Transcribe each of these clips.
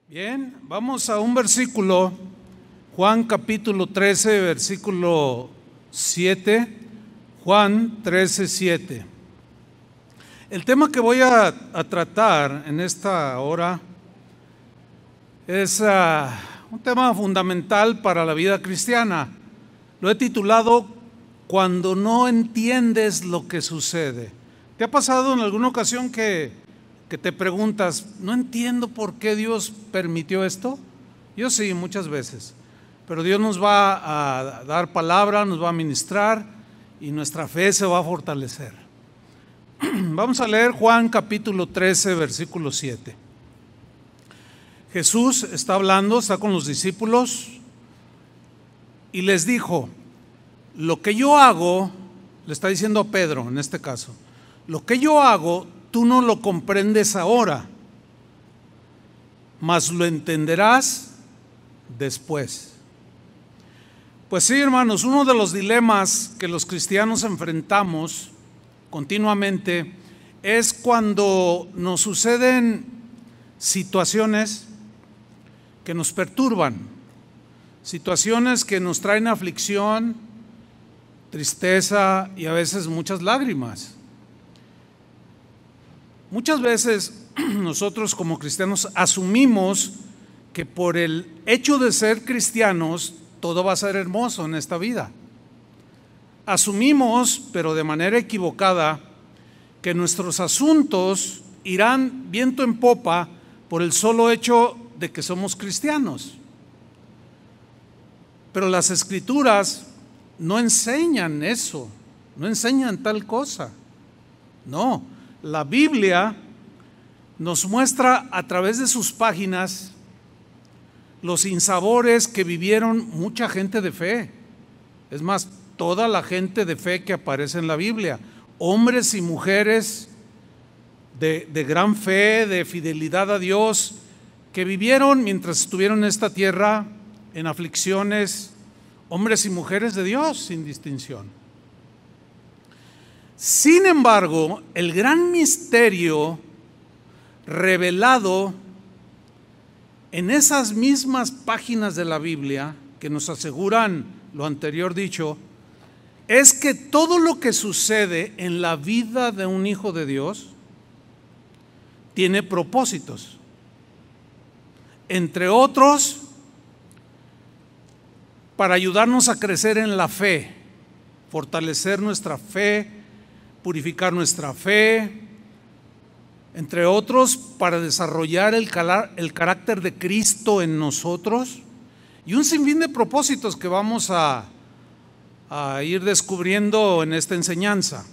Bien, vamos a un versículo, Juan capítulo 13, versículo 7, Juan 13, 7. El tema que voy a tratar en esta hora es un tema fundamental para la vida cristiana. Lo he titulado Cuando no entiendes lo que sucede. ¿Te ha pasado en alguna ocasión que te preguntas, no entiendo por qué Dios permitió esto? Yo sí, muchas veces. Pero Dios nos va a dar palabra, nos va a ministrar y nuestra fe se va a fortalecer. Vamos a leer Juan capítulo 13, versículo 7. Jesús está hablando, está con los discípulos y les dijo, lo que yo hago, le está diciendo a Pedro en este caso, lo que yo hago, tú no lo comprendes ahora, mas lo entenderás después. Pues sí, hermanos, uno de los dilemas que los cristianos enfrentamos continuamente es cuando nos suceden situaciones que nos perturban, situaciones que nos traen aflicción, tristeza y a veces muchas lágrimas. Muchas veces nosotros como cristianos asumimos que por el hecho de ser cristianos todo va a ser hermoso en esta vida. Asumimos, pero de manera equivocada, que nuestros asuntos irán viento en popa por el solo hecho de que somos cristianos. Pero las Escrituras no enseñan eso, no enseñan tal cosa. No, la Biblia nos muestra a través de sus páginas los sinsabores que vivieron mucha gente de fe. Es más, toda la gente de fe que aparece en la Biblia, hombres y mujeres de gran fe, de fidelidad a Dios, que vivieron mientras estuvieron en esta tierra en aflicciones, hombres y mujeres de Dios sin distinción. Sin embargo, el gran misterio revelado en esas mismas páginas de la Biblia que nos aseguran lo anterior dicho, es que todo lo que sucede en la vida de un hijo de Dios tiene propósitos. Entre otros, para ayudarnos a crecer en la fe, fortalecer nuestra fe, purificar nuestra fe, entre otros, para desarrollar el carácter de Cristo en nosotros, y un sinfín de propósitos que vamos a ir descubriendo en esta enseñanza.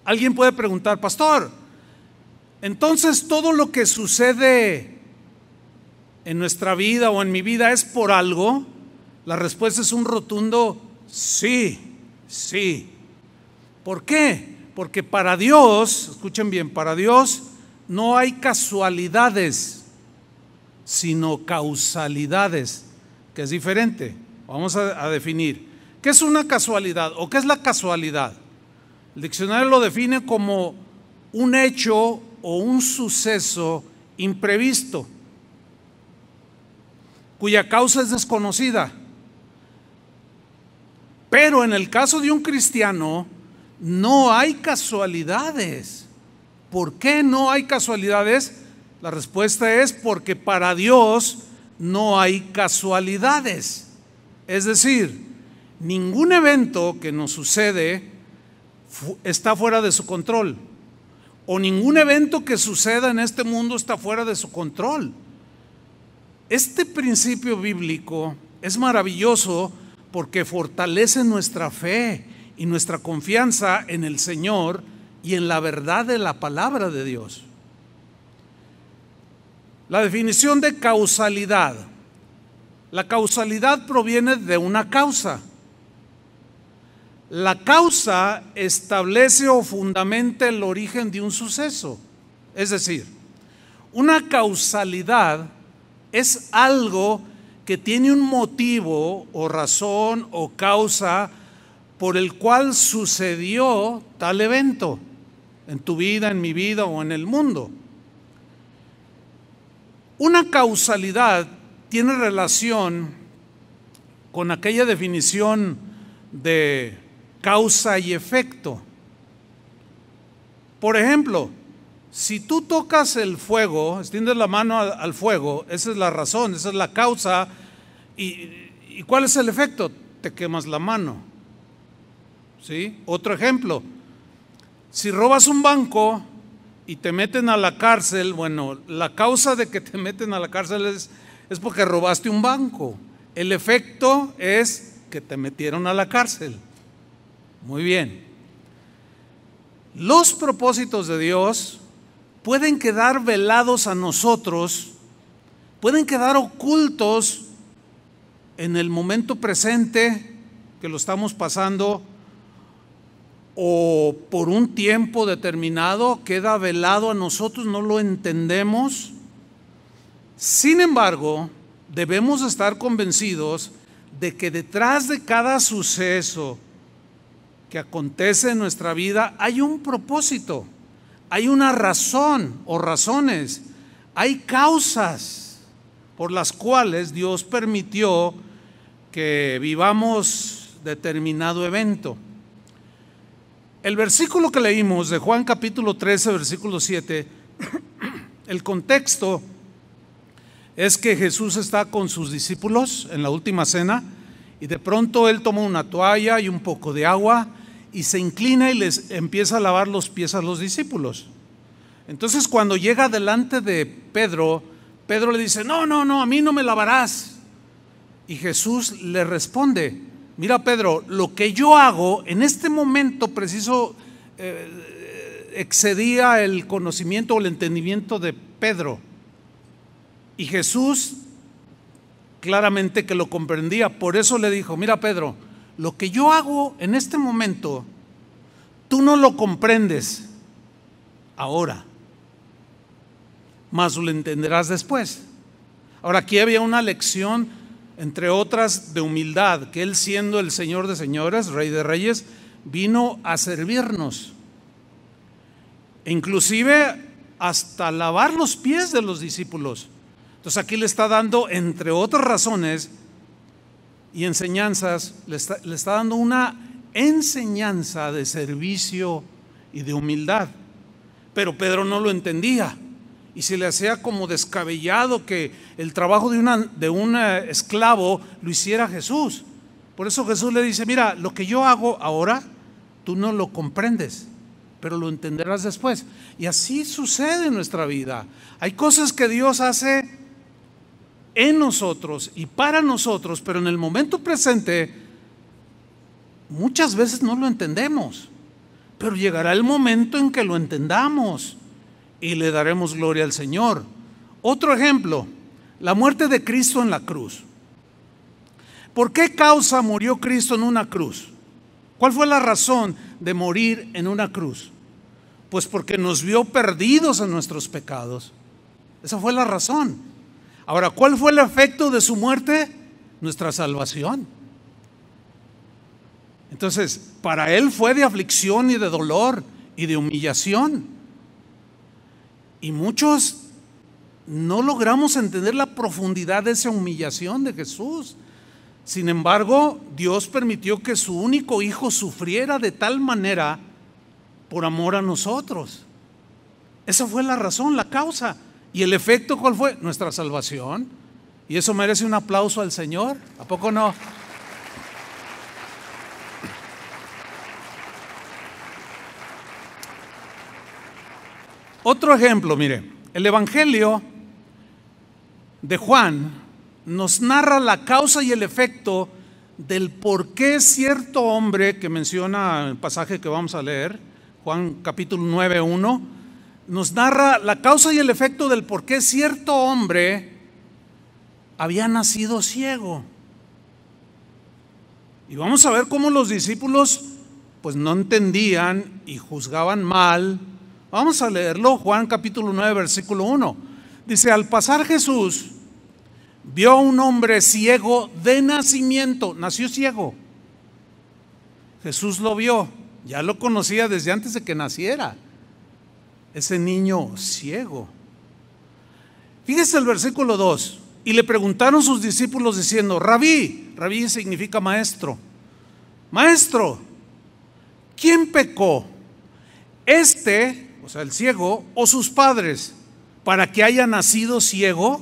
Alguien puede preguntar, pastor, entonces todo lo que sucede en nuestra vida o en mi vida es por algo. La respuesta es un rotundo sí, sí. ¿Por qué? Porque para Dios, escuchen bien, para Dios no hay casualidades, sino causalidades, que es diferente. Vamos a definir. ¿Qué es una casualidad o qué es la casualidad? El diccionario lo define como un hecho o un suceso imprevisto, cuya causa es desconocida. Pero en el caso de un cristiano, no hay casualidades. ¿Por qué no hay casualidades? La respuesta es porque para Dios no hay casualidades. Es decir, ningún evento que nos sucede está fuera de su control, o ningún evento que suceda en este mundo está fuera de su control. Este principio bíblico es maravilloso porque fortalece nuestra fe y nuestra confianza en el Señor y en la verdad de la palabra de Dios. La definición de causalidad. La causalidad proviene de una causa. La causa establece o fundamenta el origen de un suceso. Es decir, una causalidad es algo que tiene un motivo o razón o causa por el cual sucedió tal evento en tu vida, en mi vida o en el mundo. Una causalidad tiene relación con aquella definición de causa y efecto. Por ejemplo, si tú tocas el fuego, extiendes la mano al fuego, esa es la razón, esa es la causa. ¿Y cuál es el efecto? Te quemas la mano. ¿Sí? Otro ejemplo, si robas un banco y te meten a la cárcel, bueno, la causa de que te meten a la cárcel es porque robaste un banco. El efecto es que te metieron a la cárcel. Muy bien. Los propósitos de Dios pueden quedar velados a nosotros, pueden quedar ocultos en el momento presente que lo estamos pasando, o por un tiempo determinado queda velado a nosotros, no lo entendemos. Sin embargo, debemos estar convencidos de que detrás de cada suceso que acontece en nuestra vida hay un propósito, hay una razón o razones, hay causas por las cuales Dios permitió que vivamos determinado evento. El versículo que leímos de Juan capítulo 13, versículo 7, el contexto es que Jesús está con sus discípulos en la última cena y de pronto Él toma una toalla y un poco de agua y se inclina y les empieza a lavar los pies a los discípulos. Entonces cuando llega delante de Pedro, Pedro le dice, no, a mí no me lavarás. Y Jesús le responde, mira Pedro, lo que yo hago en este momento preciso excedía el conocimiento o el entendimiento de Pedro. Y Jesús claramente que lo comprendía, por eso le dijo, mira Pedro, lo que yo hago en este momento, tú no lo comprendes ahora, mas lo entenderás después. Ahora aquí había una lección, entre otras, de humildad, que Él siendo el Señor de señores, Rey de reyes, vino a servirnos, e inclusive hasta lavar los pies de los discípulos. Entonces aquí le está dando, entre otras razones y enseñanzas, le está dando una enseñanza de servicio y de humildad. Pero Pedro no lo entendía y se le hacía como descabellado que el trabajo de un esclavo lo hiciera Jesús. Por eso Jesús le dice, mira, lo que yo hago ahora, tú no lo comprendes, pero lo entenderás después. Y así sucede en nuestra vida. Hay cosas que Dios hace en nosotros y para nosotros, pero en el momento presente muchas veces no lo entendemos, pero llegará el momento en que lo entendamos y le daremos gloria al Señor. Otro ejemplo, la muerte de Cristo en la cruz. ¿Por qué causa murió Cristo en una cruz? ¿Cuál fue la razón de morir en una cruz? Pues porque nos vio perdidos en nuestros pecados. Esa fue la razón. Ahora, ¿cuál fue el efecto de su muerte? Nuestra salvación. Entonces, para Él fue de aflicción y de dolor y de humillación. Y muchos no logramos entender la profundidad de esa humillación de Jesús. Sin embargo, Dios permitió que su único hijo sufriera de tal manera por amor a nosotros. Esa fue la razón, la causa. ¿Y el efecto cuál fue? Nuestra salvación. Y eso merece un aplauso al Señor. ¿A poco no? Otro ejemplo, mire, el Evangelio de Juan nos narra la causa y el efecto del por qué cierto hombre que menciona el pasaje que vamos a leer, Juan capítulo 9:1, nos narra la causa y el efecto del por qué cierto hombre había nacido ciego. Y vamos a ver cómo los discípulos pues no entendían y juzgaban mal. Vamos a leerlo, Juan capítulo 9, versículo 1. Dice, al pasar Jesús vio a un hombre ciego de nacimiento, nació ciego. Jesús lo vio, ya lo conocía desde antes de que naciera, ese niño ciego. Fíjese el versículo 2. Y le preguntaron sus discípulos diciendo: Rabí, rabí significa maestro, maestro, ¿quién pecó? Este, o sea, el ciego, o sus padres, para que haya nacido ciego.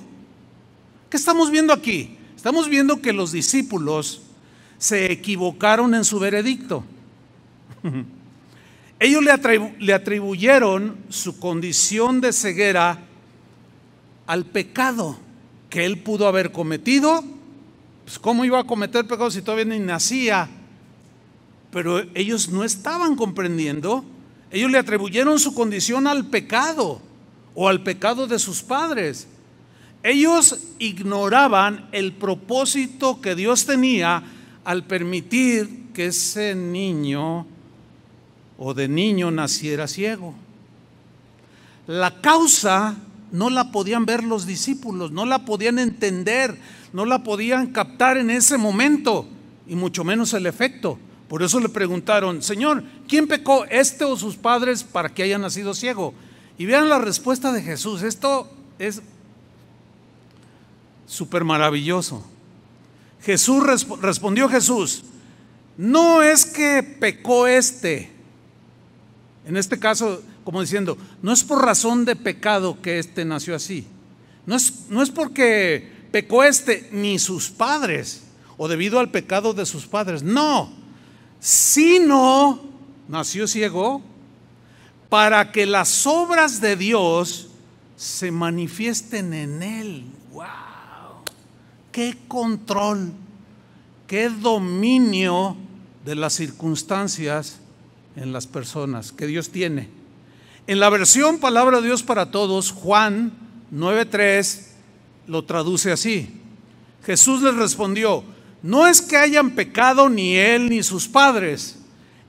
¿Qué estamos viendo aquí? Estamos viendo que los discípulos se equivocaron en su veredicto. Ellos le atribuyeron su condición de ceguera al pecado que él pudo haber cometido. Pues ¿cómo iba a cometer pecado si todavía ni nacía? Pero ellos no estaban comprendiendo. Ellos le atribuyeron su condición al pecado o al pecado de sus padres. Ellos ignoraban el propósito que Dios tenía al permitir que ese niño o de niño naciera ciego. La causa no la podían ver los discípulos, no la podían entender, no la podían captar en ese momento, y mucho menos el efecto. Por eso le preguntaron: Señor, ¿quién pecó, este o sus padres, para que haya nacido ciego? Y vean la respuesta de Jesús. Esto es súper maravilloso. Respondió Jesús: no es que pecó este, en este caso, como diciendo, no es por razón de pecado que este nació así. No es porque pecó este ni sus padres o debido al pecado de sus padres. No, sino nació ciego para que las obras de Dios se manifiesten en él. ¡Wow! ¡Qué control! ¡Qué dominio de las circunstancias en las personas que Dios tiene! En la versión Palabra de Dios para Todos, Juan 9:3 lo traduce así: Jesús les respondió: no es que hayan pecado ni él ni sus padres.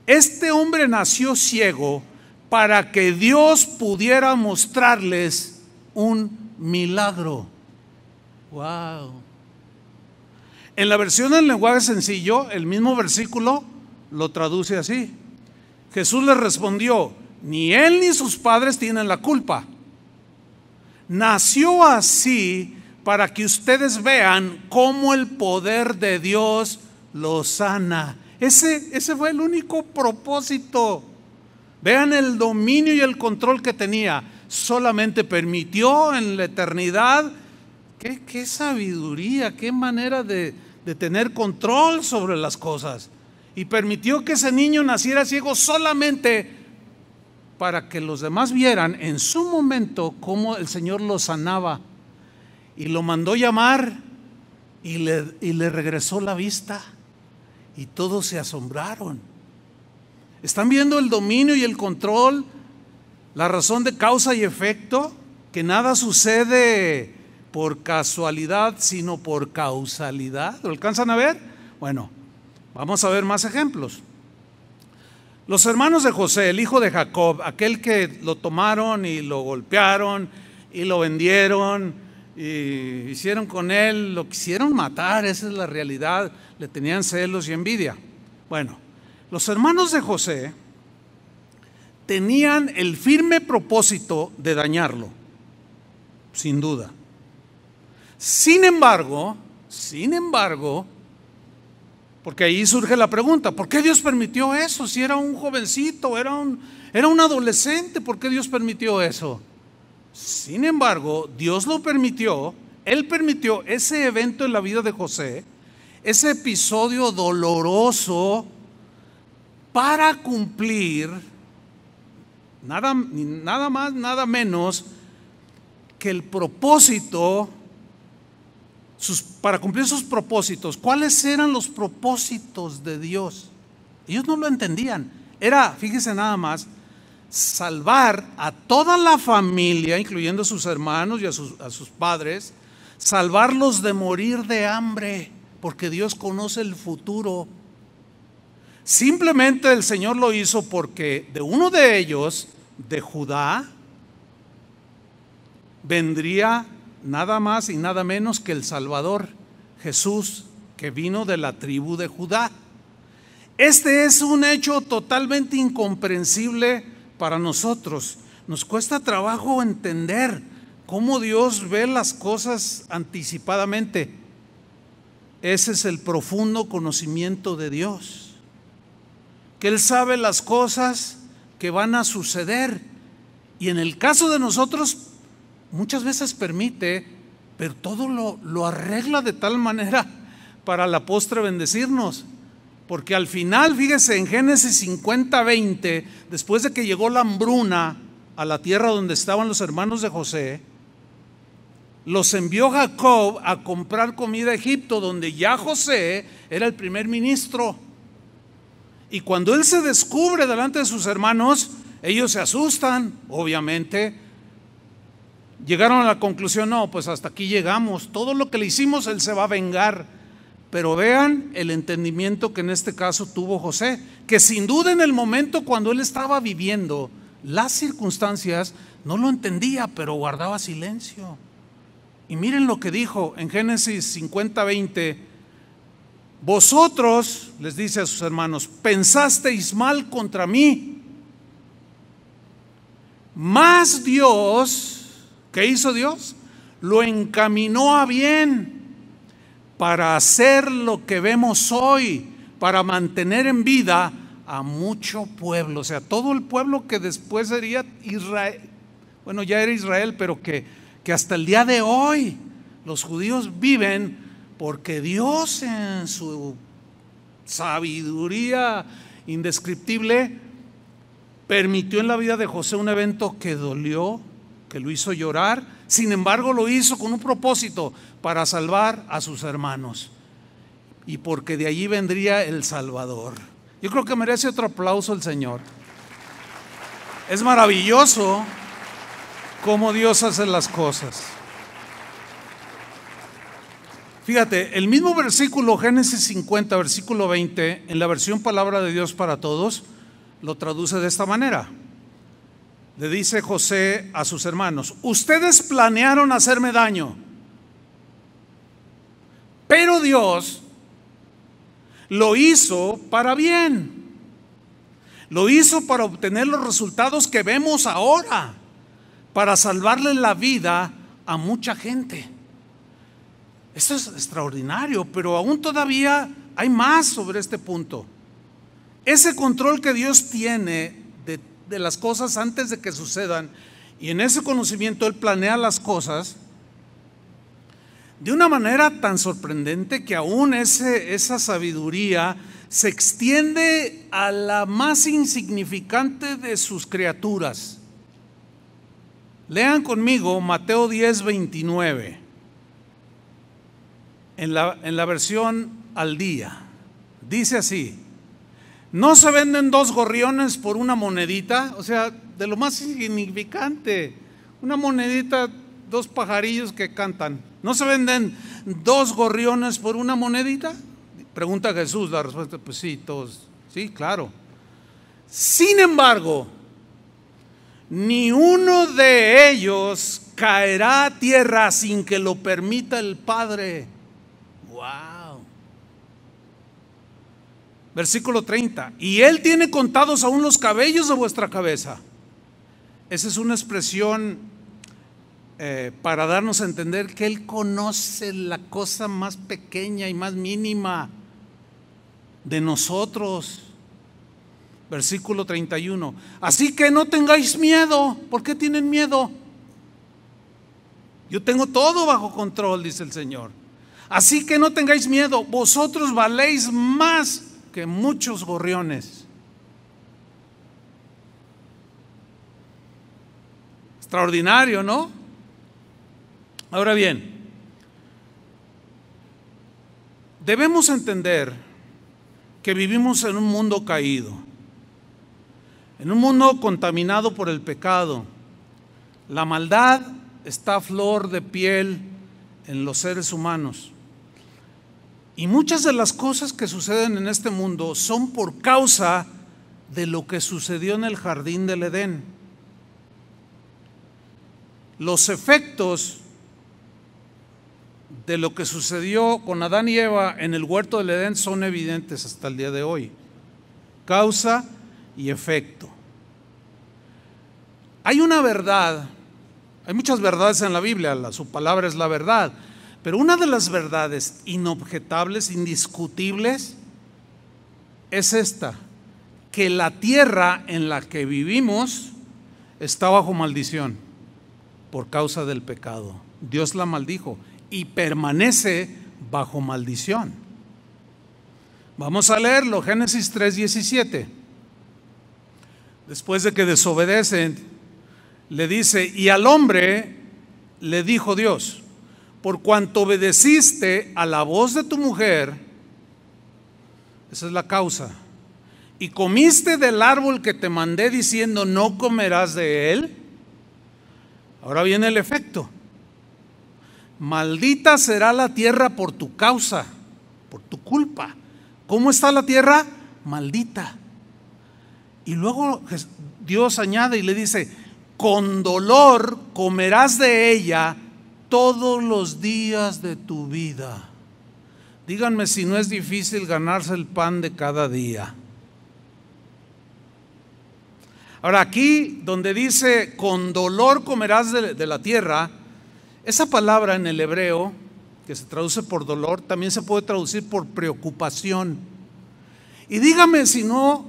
Este hombre nació ciego para que Dios pudiera mostrarles un milagro. Wow. En la versión en lenguaje sencillo, el mismo versículo lo traduce así: Jesús les respondió: ni él ni sus padres tienen la culpa. Nació así para que ustedes vean cómo el poder de Dios lo sana. Ese fue el único propósito. Vean el dominio y el control que tenía. Solamente permitió en la eternidad. Qué sabiduría, qué manera de tener control sobre las cosas. Y permitió que ese niño naciera ciego solamente para que los demás vieran en su momento cómo el Señor lo sanaba. Y lo mandó llamar y le regresó la vista. Y todos se asombraron. ¿Están viendo el dominio y el control? La razón de causa y efecto, que nada sucede por casualidad, sino por causalidad. ¿Lo alcanzan a ver? Bueno, vamos a ver más ejemplos. Los hermanos de José, el hijo de Jacob, aquel que lo tomaron y lo golpearon y lo vendieron y hicieron con él, lo quisieron matar, esa es la realidad, le tenían celos y envidia. Bueno, los hermanos de José tenían el firme propósito de dañarlo, sin duda. Sin embargo, porque ahí surge la pregunta: ¿por qué Dios permitió eso? Si era un jovencito, era un adolescente, ¿por qué Dios permitió eso? Sin embargo, Dios lo permitió. Él permitió ese evento en la vida de José, ese episodio doloroso, para cumplir nada más, nada menos que el propósito, para cumplir sus propósitos. ¿Cuáles eran los propósitos de Dios? Ellos no lo entendían. Era, fíjese nada más, salvar a toda la familia, incluyendo a sus hermanos y a sus padres, salvarlos de morir de hambre, porque Dios conoce el futuro. Simplemente el Señor lo hizo porque de uno de ellos, de Judá, vendría nada más y nada menos que el Salvador, Jesús, que vino de la tribu de Judá. Este es un hecho totalmente incomprensible para nosotros. Nos cuesta trabajo entender cómo Dios ve las cosas anticipadamente. Ese es el profundo conocimiento de Dios, que Él sabe las cosas que van a suceder, y en el caso de nosotros muchas veces permite, pero todo lo arregla de tal manera para la postre bendecirnos. Porque al final, fíjese, en Génesis 50:20, después de que llegó la hambruna a la tierra donde estaban los hermanos de José, los envió Jacob a comprar comida a Egipto, donde ya José era el primer ministro. Y cuando él se descubre delante de sus hermanos, ellos se asustan, obviamente. Llegaron a la conclusión: no, pues hasta aquí llegamos, todo lo que le hicimos él se va a vengar. Pero vean el entendimiento que en este caso tuvo José, que sin duda en el momento cuando él estaba viviendo las circunstancias no lo entendía, pero guardaba silencio. Y miren lo que dijo en Génesis 50:20: vosotros, les dice a sus hermanos, pensasteis mal contra mí, mas Dios, ¿qué hizo Dios? Lo encaminó a bien, para hacer lo que vemos hoy, para mantener en vida a mucho pueblo. O sea, todo el pueblo que después sería Israel, bueno, ya era Israel, pero que hasta el día de hoy los judíos viven, porque Dios en su sabiduría indescriptible permitió en la vida de José un evento que dolió, que lo hizo llorar. Sin embargo, lo hizo con un propósito: para salvar a sus hermanos, y porque de allí vendría el Salvador. Yo creo que merece otro aplauso el Señor. Es maravilloso cómo Dios hace las cosas. Fíjate, el mismo versículo, Génesis 50, versículo 20, en la versión Palabra de Dios para Todos, lo traduce de esta manera. Le dice José a sus hermanos: ustedes planearon hacerme daño, pero Dios lo hizo para bien. Lo hizo para obtener los resultados que vemos ahora, para salvarle la vida a mucha gente. Esto es extraordinario, pero aún todavía hay más sobre este punto. Ese control que Dios tiene de las cosas antes de que sucedan, y en ese conocimiento Él planea las cosas de una manera tan sorprendente que aún esa sabiduría se extiende a la más insignificante de sus criaturas. Lean conmigo Mateo 10:29 en la versión al día. Dice así: ¿no se venden 2 gorriones por una monedita? O sea, de lo más insignificante, una monedita, 2 pajarillos que cantan. ¿No se venden 2 gorriones por una monedita? Pregunta Jesús. La respuesta: pues sí, todos, sí, claro. Sin embargo, ni uno de ellos caerá a tierra sin que lo permita el Padre. Wow. Versículo 30: y Él tiene contados aún los cabellos de vuestra cabeza. Esa es una expresión para darnos a entender que Él conoce la cosa más pequeña y más mínima de nosotros. Versículo 31: así que no tengáis miedo. ¿Por qué tienen miedo? Yo tengo todo bajo control, dice el Señor. Así que no tengáis miedo, vosotros valéis más que muchos gorriones. Extraordinario, ¿no? Ahora bien, debemos entender que vivimos en un mundo caído, en un mundo contaminado por el pecado. La maldad está a flor de piel en los seres humanos. Y muchas de las cosas que suceden en este mundo son por causa de lo que sucedió en el jardín del Edén. Los efectos de lo que sucedió con Adán y Eva en el huerto del Edén son evidentes hasta el día de hoy. Causa y efecto. Hay una verdad Hay muchas verdades en la Biblia, su palabra es la verdad, pero una de las verdades inobjetables, indiscutibles, es esta: que la tierra en la que vivimos está bajo maldición por causa del pecado. Dios la maldijo y permanece bajo maldición. Vamos a leerlo, Génesis 3:17. Después de que desobedecen, le dice: y al hombre le dijo Dios: por cuanto obedeciste a la voz de tu mujer, esa es la causa, y comiste del árbol que te mandé diciendo no comerás de él. Ahora viene el efecto: maldita será la tierra por tu causa, por tu culpa. ¿Cómo está la tierra? Maldita. Y luego Dios añade y le dice: con dolor comerás de ella todos los días de tu vida. Díganme si no es difícil ganarse el pan de cada día. Ahora, aquí donde dice con dolor comerás de la tierra, esa palabra en el hebreo que se traduce por dolor también se puede traducir por preocupación. Y dígame si no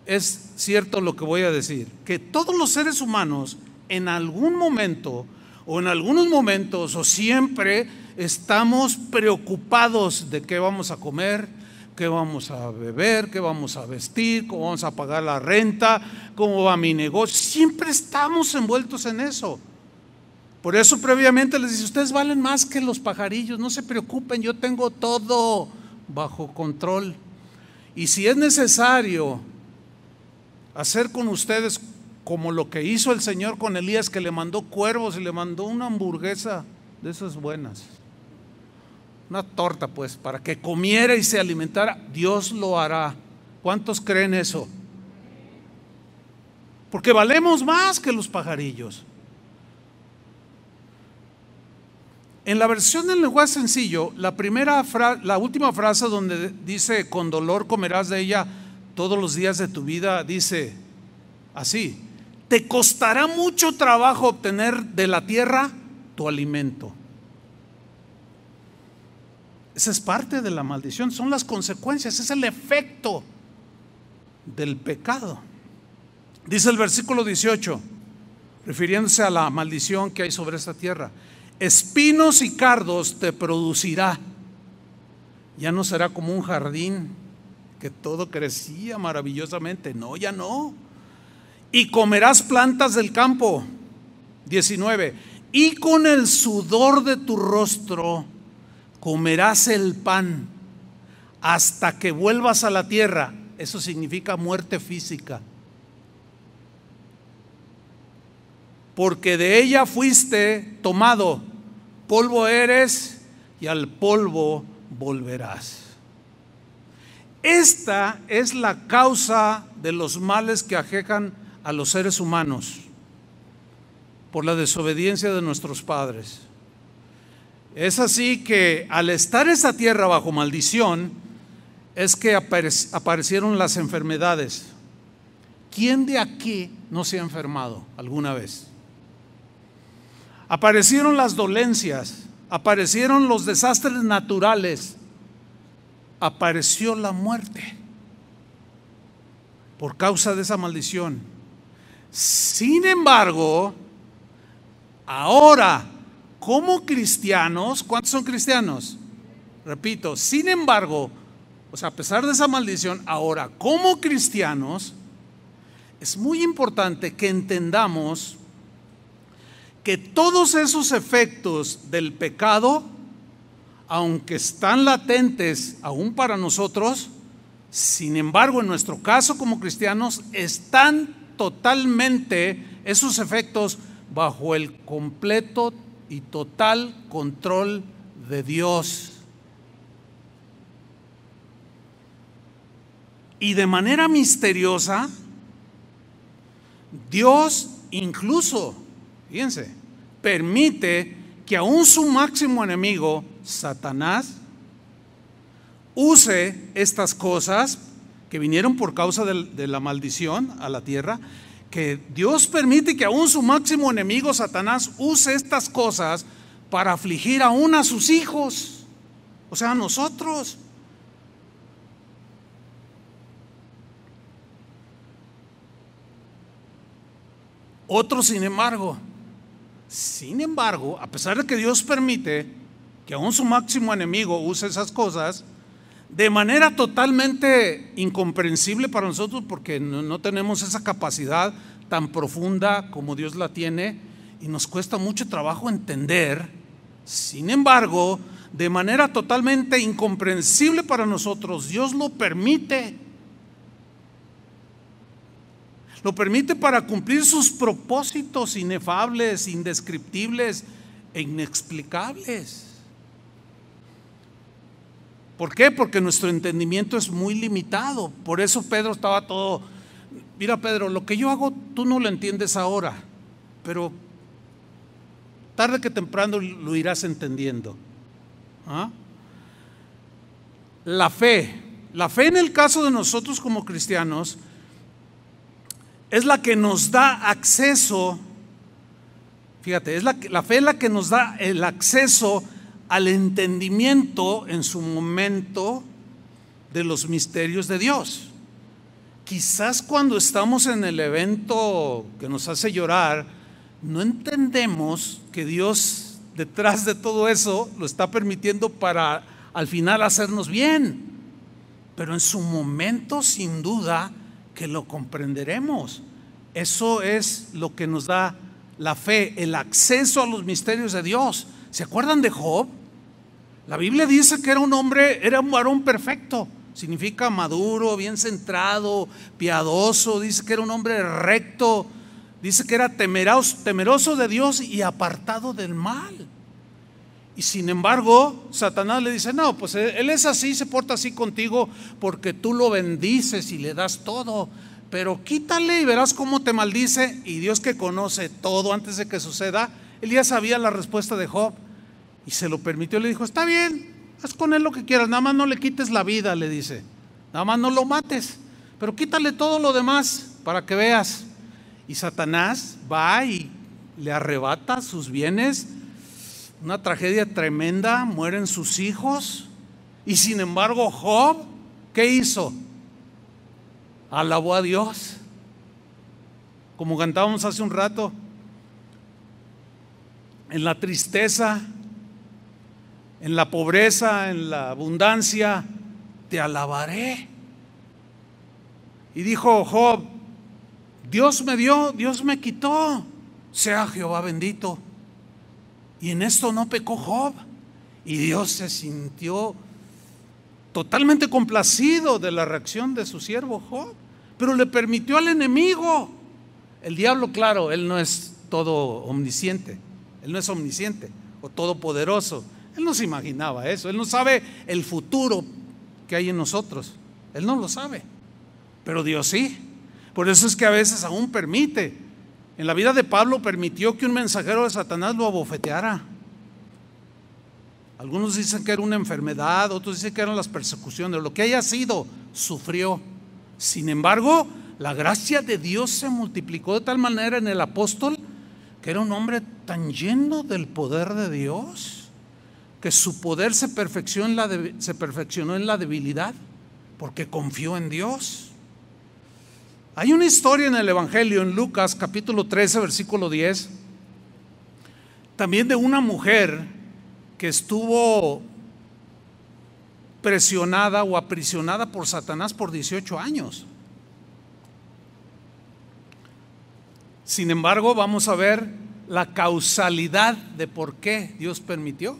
es cierto lo que voy a decir, que todos los seres humanos en algún momento o en algunos momentos o siempre estamos preocupados de qué vamos a comer, qué vamos a beber, qué vamos a vestir, cómo vamos a pagar la renta, cómo va mi negocio. Siempre estamos envueltos en eso. Por eso previamente les dice: ustedes valen más que los pajarillos, no se preocupen, yo tengo todo bajo control. Y si es necesario hacer con ustedes como lo que hizo el Señor con Elías, que le mandó cuervos y le mandó una hamburguesa de esas buenas, una torta pues, para que comiera y se alimentara, Dios lo hará. ¿Cuántos creen eso? Porque valemos más que los pajarillos. En la versión del lenguaje sencillo, la última frase donde dice con dolor comerás de ella todos los días de tu vida, dice así: te costará mucho trabajo obtener de la tierra tu alimento. Esa es parte de la maldición, son las consecuencias, es el efecto del pecado. Dice el versículo 18, refiriéndose a la maldición que hay sobre esta tierra: espinos y cardos te producirá. Ya no será como un jardín que todo crecía maravillosamente, no, ya no. Y comerás plantas del campo. 19, y con el sudor de tu rostro comerás el pan hasta que vuelvas a la tierra. Eso significa muerte física. Porque de ella fuiste tomado, polvo eres y al polvo volverás. Esta es la causa de los males que aquejan a los seres humanos por la desobediencia de nuestros padres. Es así que al estar esa tierra bajo maldición es que aparecieron las enfermedades. ¿Quién de aquí no se ha enfermado alguna vez? Aparecieron las dolencias, aparecieron los desastres naturales, apareció la muerte por causa de esa maldición. Sin embargo, ahora como cristianos, ¿cuántos son cristianos? Repito, sin embargo, o sea, a pesar de esa maldición, ahora como cristianos es muy importante que entendamos que todos esos efectos del pecado, aunque están latentes aún para nosotros, sin embargo, en nuestro caso como cristianos, están totalmente esos efectos bajo el completo y total control de Dios. Y de manera misteriosa, Dios incluso, fíjense, permite que aún su máximo enemigo, Satanás, use estas cosas que vinieron por causa de la maldición a la tierra, que Dios permite que aún su máximo enemigo, Satanás, use estas cosas para afligir aún a sus hijos, o sea, a nosotros. Otros, sin embargo, a pesar de que Dios permite que aún su máximo enemigo use esas cosas, de manera totalmente incomprensible para nosotros, porque no tenemos esa capacidad tan profunda como Dios la tiene, y nos cuesta mucho trabajo entender. Sin embargo, de manera totalmente incomprensible para nosotros, Dios lo permite. Lo permite para cumplir sus propósitos inefables, indescriptibles e inexplicables. ¿Por qué? Porque nuestro entendimiento es muy limitado. Por eso Pedro estaba todo: mira, Pedro, lo que yo hago tú no lo entiendes ahora, pero tarde que temprano lo irás entendiendo. ¿Ah? La fe en el caso de nosotros como cristianos es la que nos da acceso. Fíjate, la fe es la que nos da el acceso al entendimiento en su momento de los misterios de Dios. Quizás cuando estamos en el evento que nos hace llorar, no entendemos que Dios detrás de todo eso lo está permitiendo para al final hacernos bien, pero en su momento sin duda que lo comprenderemos. Eso es lo que nos da la fe, el acceso a los misterios de Dios. ¿Se acuerdan de Job? La Biblia dice que era un varón perfecto. Significa maduro, bien centrado, piadoso. Dice que era un hombre recto. Dice que era temeroso de Dios y apartado del mal. Y sin embargo, Satanás le dice: no, pues él es así, se porta así contigo porque tú lo bendices y le das todo. Pero quítale y verás cómo te maldice. Y Dios, que conoce todo antes de que suceda, él ya sabía la respuesta de Job y se lo permitió. Le dijo: está bien, haz con él lo que quieras, nada más no le quites la vida, le dice. Nada más no lo mates, pero quítale todo lo demás para que veas. Y Satanás va y le arrebata sus bienes. Una tragedia tremenda, mueren sus hijos. Y sin embargo Job, ¿qué hizo? Alabó a Dios, como cantábamos hace un rato. En la tristeza, en la pobreza, en la abundancia, te alabaré. Y dijo Job: Dios me dio, Dios me quitó, sea Jehová bendito. Y en esto no pecó Job, y Dios se sintió totalmente complacido de la reacción de su siervo Job, pero le permitió al enemigo. El diablo, claro, él no es todo omnisciente, él no es omnisciente o todopoderoso. Él no se imaginaba eso, él no sabe el futuro que hay en nosotros, él no lo sabe, pero Dios sí. Por eso es que a veces aún permite. En la vida de Pablo permitió que un mensajero de Satanás lo abofeteara. Algunos dicen que era una enfermedad, otros dicen que eran las persecuciones, lo que haya sido, sufrió. Sin embargo, la gracia de Dios se multiplicó de tal manera en el apóstol, que era un hombre tan lleno del poder de Dios, que su poder se perfeccionó en la debilidad, porque confió en Dios. Hay una historia en el Evangelio, en Lucas capítulo 13, versículo 10, también de una mujer que estuvo presionada o aprisionada por Satanás por 18 años. Sin embargo, vamos a ver la causalidad de por qué Dios permitió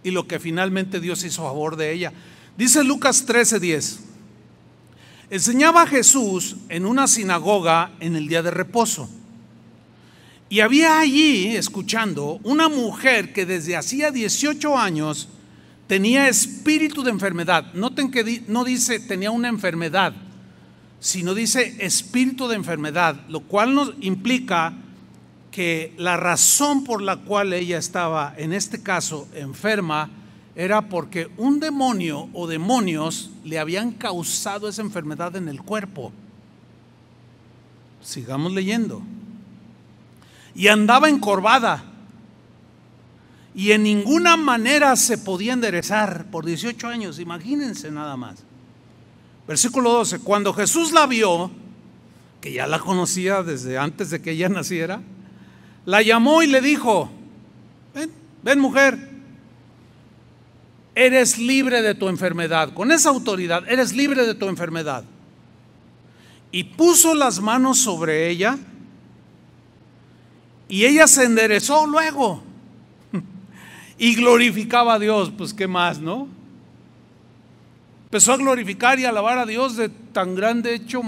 y lo que finalmente Dios hizo a favor de ella. Dice Lucas 13:10: enseñaba a Jesús en una sinagoga en el día de reposo, y había allí, escuchando, una mujer que desde hacía 18 años tenía espíritu de enfermedad. Noten que no dice tenía una enfermedad, sino dice espíritu de enfermedad, lo cual nos implica que la razón por la cual ella estaba, en este caso, enferma, era porque un demonio o demonios le habían causado esa enfermedad en el cuerpo. sigamos leyendo. Y andaba encorvada y en ninguna manera se podía enderezar por 18 años, imagínense nada más. Versículo 12, cuando Jesús la vio, que ya la conocía desde antes de que ella naciera, la llamó y le dijo: ven mujer, eres libre de tu enfermedad. Con esa autoridad, eres libre de tu enfermedad. Y puso las manos sobre ella y ella se enderezó luego y glorificaba a Dios. Pues qué más, ¿no? Empezó a glorificar y alabar a Dios de tan grande hecho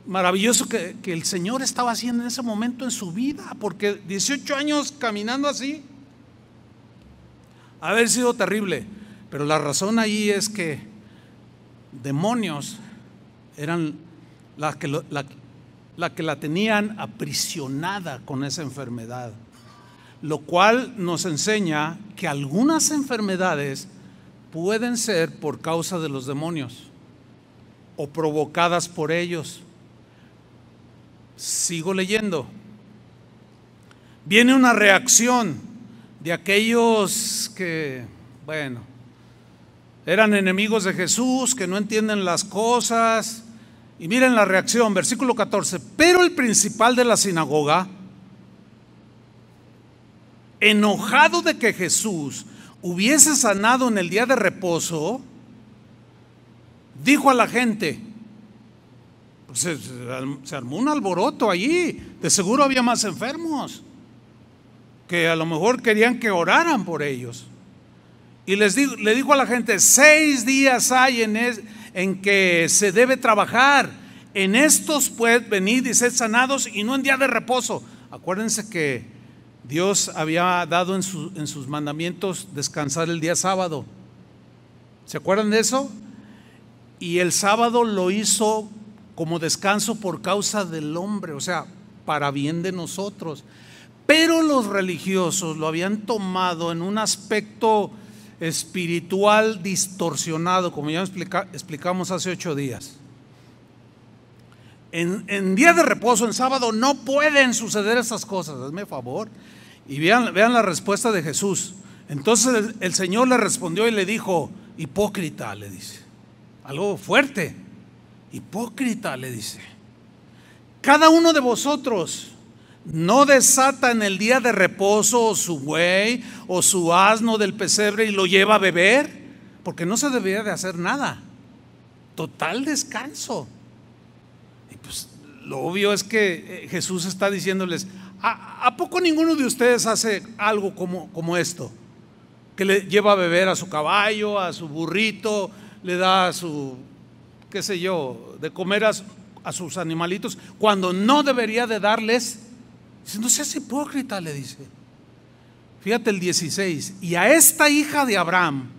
maravilloso que el Señor estaba haciendo en ese momento en su vida, porque 18 años caminando así, haber sido terrible. Pero la razón ahí es que demonios eran la que la tenían aprisionada con esa enfermedad, lo cual nos enseña que algunas enfermedades pueden ser por causa de los demonios o provocadas por ellos. Sigo leyendo. Viene una reacción de aquellos que, bueno, eran enemigos de Jesús, que no entienden las cosas. Y miren la reacción, versículo 14. Pero el principal de la sinagoga, enojado de que Jesús hubiese sanado en el día de reposo, dijo a la gente, pues se armó un alboroto allí, de seguro había más enfermos que a lo mejor querían que oraran por ellos. Y le dijo a la gente: 6 días hay en que se debe trabajar, en estos pues venid y sed sanados, y no en día de reposo. Acuérdense que Dios había dado en sus mandamientos descansar el día sábado. ¿Se acuerdan de eso? Y el sábado lo hizo como descanso por causa del hombre, o sea, para bien de nosotros. Pero los religiosos lo habían tomado en un aspecto espiritual distorsionado, como ya explicamos hace 8 días. En día de reposo, en sábado, no pueden suceder esas cosas. Hazme favor. Y vean la respuesta de Jesús. Entonces el Señor le respondió y le dijo: hipócrita, le dice. Algo fuerte. Hipócrita, le dice. Cada uno de vosotros no desata en el día de reposo su buey o su asno del pesebre y lo lleva a beber, porque no se debería de hacer nada. Total descanso. Y pues lo obvio es que Jesús está diciéndoles: ¿a poco ninguno de ustedes hace algo como esto? Que le lleva a beber a su caballo, a su burrito, le da a su, qué sé yo, de comer a sus animalitos, cuando no debería de darles. Dice: no seas hipócrita, le dice. Fíjate el 16. Y a esta hija de Abraham,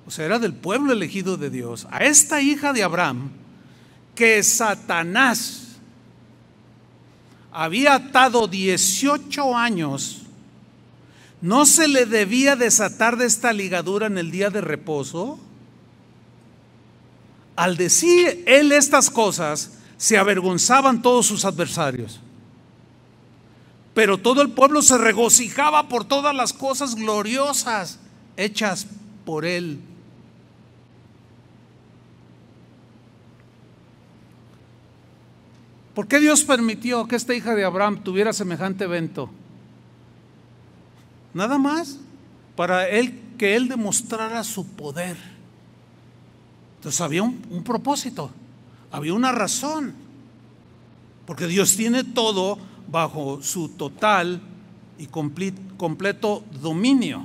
o sea, era del pueblo elegido de Dios, a esta hija de Abraham, que Satanás había atado 18 años, ¿no se le debía desatar de esta ligadura en el día de reposo? Al decir él estas cosas, se avergonzaban todos sus adversarios. Pero todo el pueblo se regocijaba por todas las cosas gloriosas hechas por él. ¿Por qué Dios permitió que esta hija de Abraham tuviera semejante evento? Nada más para que él demostrara su poder. Entonces había un propósito, había una razón, porque Dios tiene todo bajo su total y completo dominio.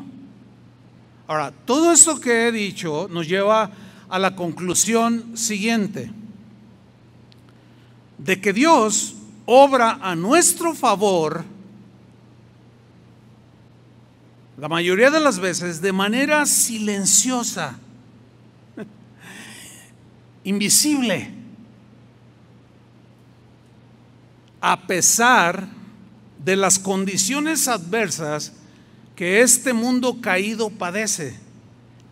Ahora, todo esto que he dicho nos lleva a la conclusión siguiente: de que Dios obra a nuestro favor la mayoría de las veces de manera silenciosa, invisible, a pesar de las condiciones adversas que este mundo caído padece.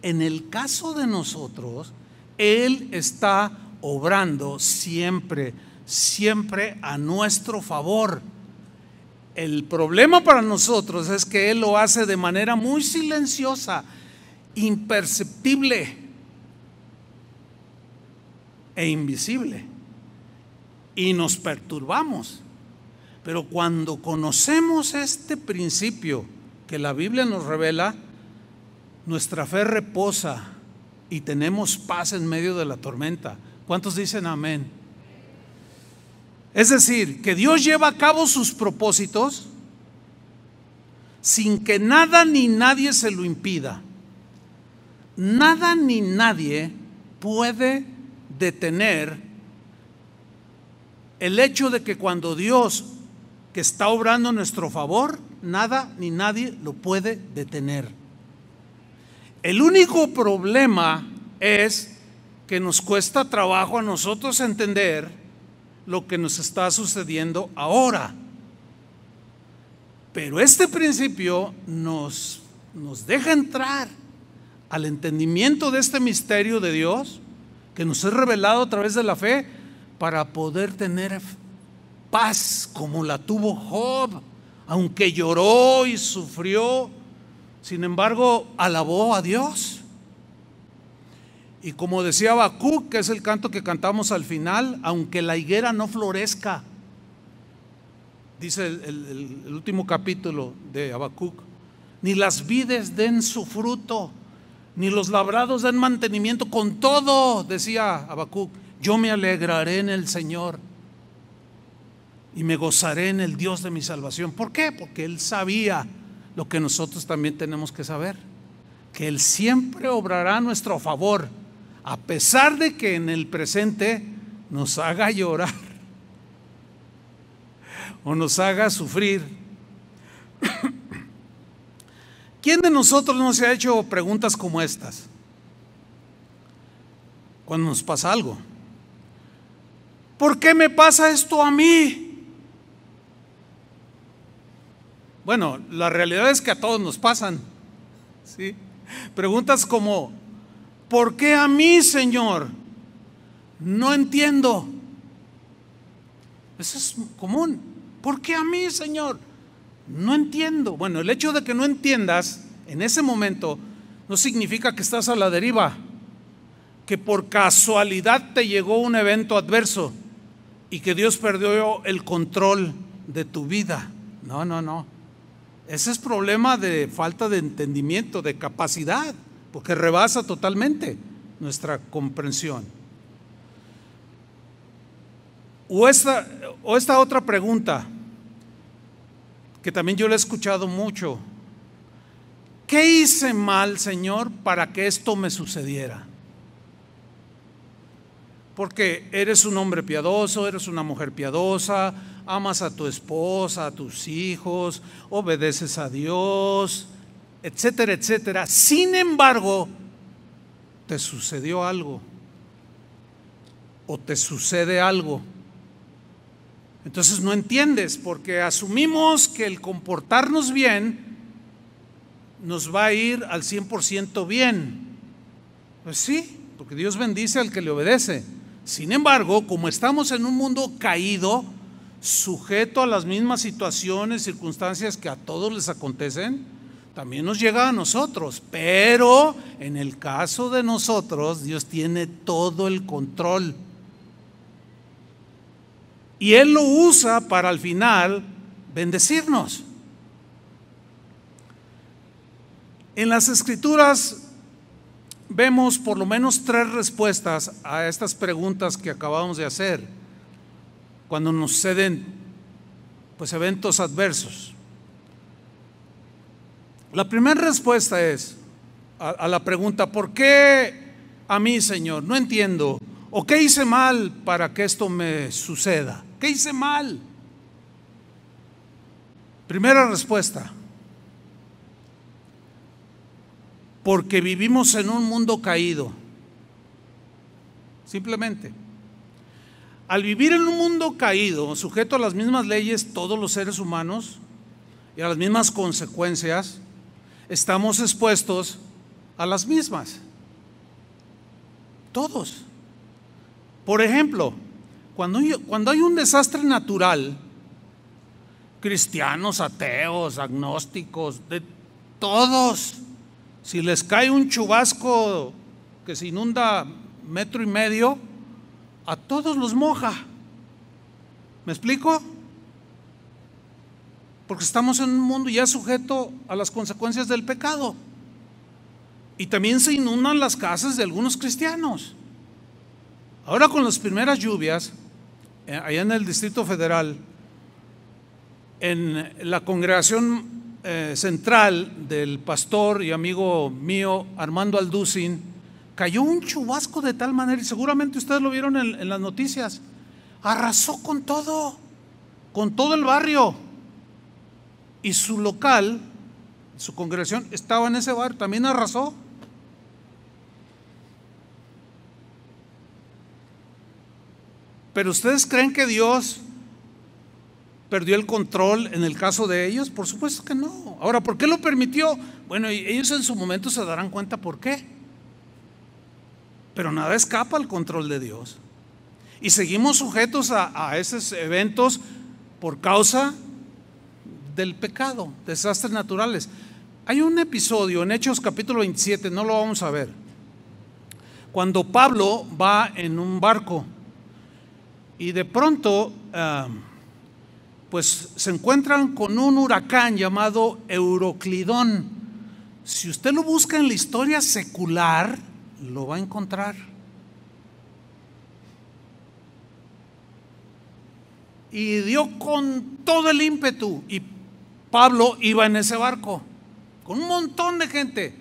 En el caso de nosotros, Él está obrando siempre, siempre a nuestro favor. El problema para nosotros es que Él lo hace de manera muy silenciosa, imperceptible e invisible, y nos perturbamos. Pero cuando conocemos este principio que la Biblia nos revela, nuestra fe reposa y tenemos paz en medio de la tormenta. ¿Cuántos dicen amén? Es decir, que Dios lleva a cabo sus propósitos sin que nada ni nadie se lo impida. Nada ni nadie puede detener el hecho de que cuando Dios, que está obrando a nuestro favor, nada ni nadie lo puede detener. El único problema es que nos cuesta trabajo a nosotros entender lo que nos está sucediendo ahora. Pero este principio nos deja entrar al entendimiento de este misterio de Dios que nos es revelado a través de la fe, para poder tener paz como la tuvo Job, aunque lloró y sufrió, sin embargo alabó a Dios. Y como decía Habacuc, que es el canto que cantamos al final, aunque la higuera no florezca, dice el último capítulo de Habacuc, ni las vides den su fruto, ni los labrados den mantenimiento, con todo, decía Habacuc, yo me alegraré en el Señor y me gozaré en el Dios de mi salvación. ¿Por qué? Porque Él sabía lo que nosotros también tenemos que saber, que Él siempre obrará a nuestro favor, a pesar de que en el presente nos haga llorar o nos haga sufrir. ¿Quién de nosotros no se ha hecho preguntas como estas cuando nos pasa algo? ¿Por qué me pasa esto a mí? Bueno, la realidad es que a todos nos pasan, ¿sí? Preguntas como, ¿por qué a mí, Señor? No entiendo. Eso es común. ¿Por qué a mí, Señor? No entiendo. Bueno, el hecho de que no entiendas en ese momento no significa que estás a la deriva, que por casualidad te llegó un evento adverso y que Dios perdió el control de tu vida. No, no, no. Ese es problema de falta de entendimiento, de capacidad, porque rebasa totalmente nuestra comprensión. O esta otra pregunta, que también yo la he escuchado mucho. ¿Qué hice mal, Señor, para que esto me sucediera? Porque eres un hombre piadoso, eres una mujer piadosa, amas a tu esposa, a tus hijos, obedeces a Dios, etcétera, etcétera. Sin embargo, te sucedió algo o te sucede algo. Entonces no entiendes, porque asumimos que el comportarnos bien nos va a ir al 100% bien. Pues sí, porque Dios bendice al que le obedece. Sin embargo, como estamos en un mundo caído, sujeto a las mismas situaciones, circunstancias que a todos les acontecen, también nos llega a nosotros. Pero en el caso de nosotros, Dios tiene todo el control. Y Él lo usa para al final bendecirnos. En las Escrituras vemos por lo menos 3 respuestas a estas preguntas que acabamos de hacer cuando nos suceden pues eventos adversos. La primera respuesta es a la pregunta, ¿por qué a mí, Señor? No entiendo. ¿O qué hice mal para que esto me suceda? ¿Qué hice mal? Primera respuesta, porque vivimos en un mundo caído. Simplemente. Al vivir en un mundo caído, sujeto a las mismas leyes, todos los seres humanos, y a las mismas consecuencias, estamos expuestos a las mismas. Todos. Por ejemplo, cuando hay un desastre natural, cristianos, ateos, agnósticos, de todos, si les cae un chubasco que se inunda 1.5 metros, a todos los moja. ¿Me explico? Porque estamos en un mundo ya sujeto a las consecuencias del pecado. Y también se inundan las casas de algunos cristianos. Ahora con las primeras lluvias, allá en el Distrito Federal, en la congregación central del pastor y amigo mío Armando Alducin, cayó un chubasco de tal manera, y seguramente ustedes lo vieron en las noticias, arrasó con todo el barrio. Y su local, su congregación, estaba en ese barrio, también arrasó. ¿Pero ustedes creen que Dios perdió el control en el caso de ellos? Por supuesto que no. Ahora, ¿por qué lo permitió? Bueno, ellos en su momento se darán cuenta por qué. Pero nada escapa al control de Dios. Y seguimos sujetos a esos eventos por causa del pecado, desastres naturales. Hay un episodio en Hechos capítulo 27, no lo vamos a ver, cuando Pablo va en un barco y de pronto pues se encuentran con un huracán llamado Euroclidón. Si usted lo busca en la historia secular, lo va a encontrar. Y dio con todo el ímpetu, y Pablo iba en ese barco con un montón de gente,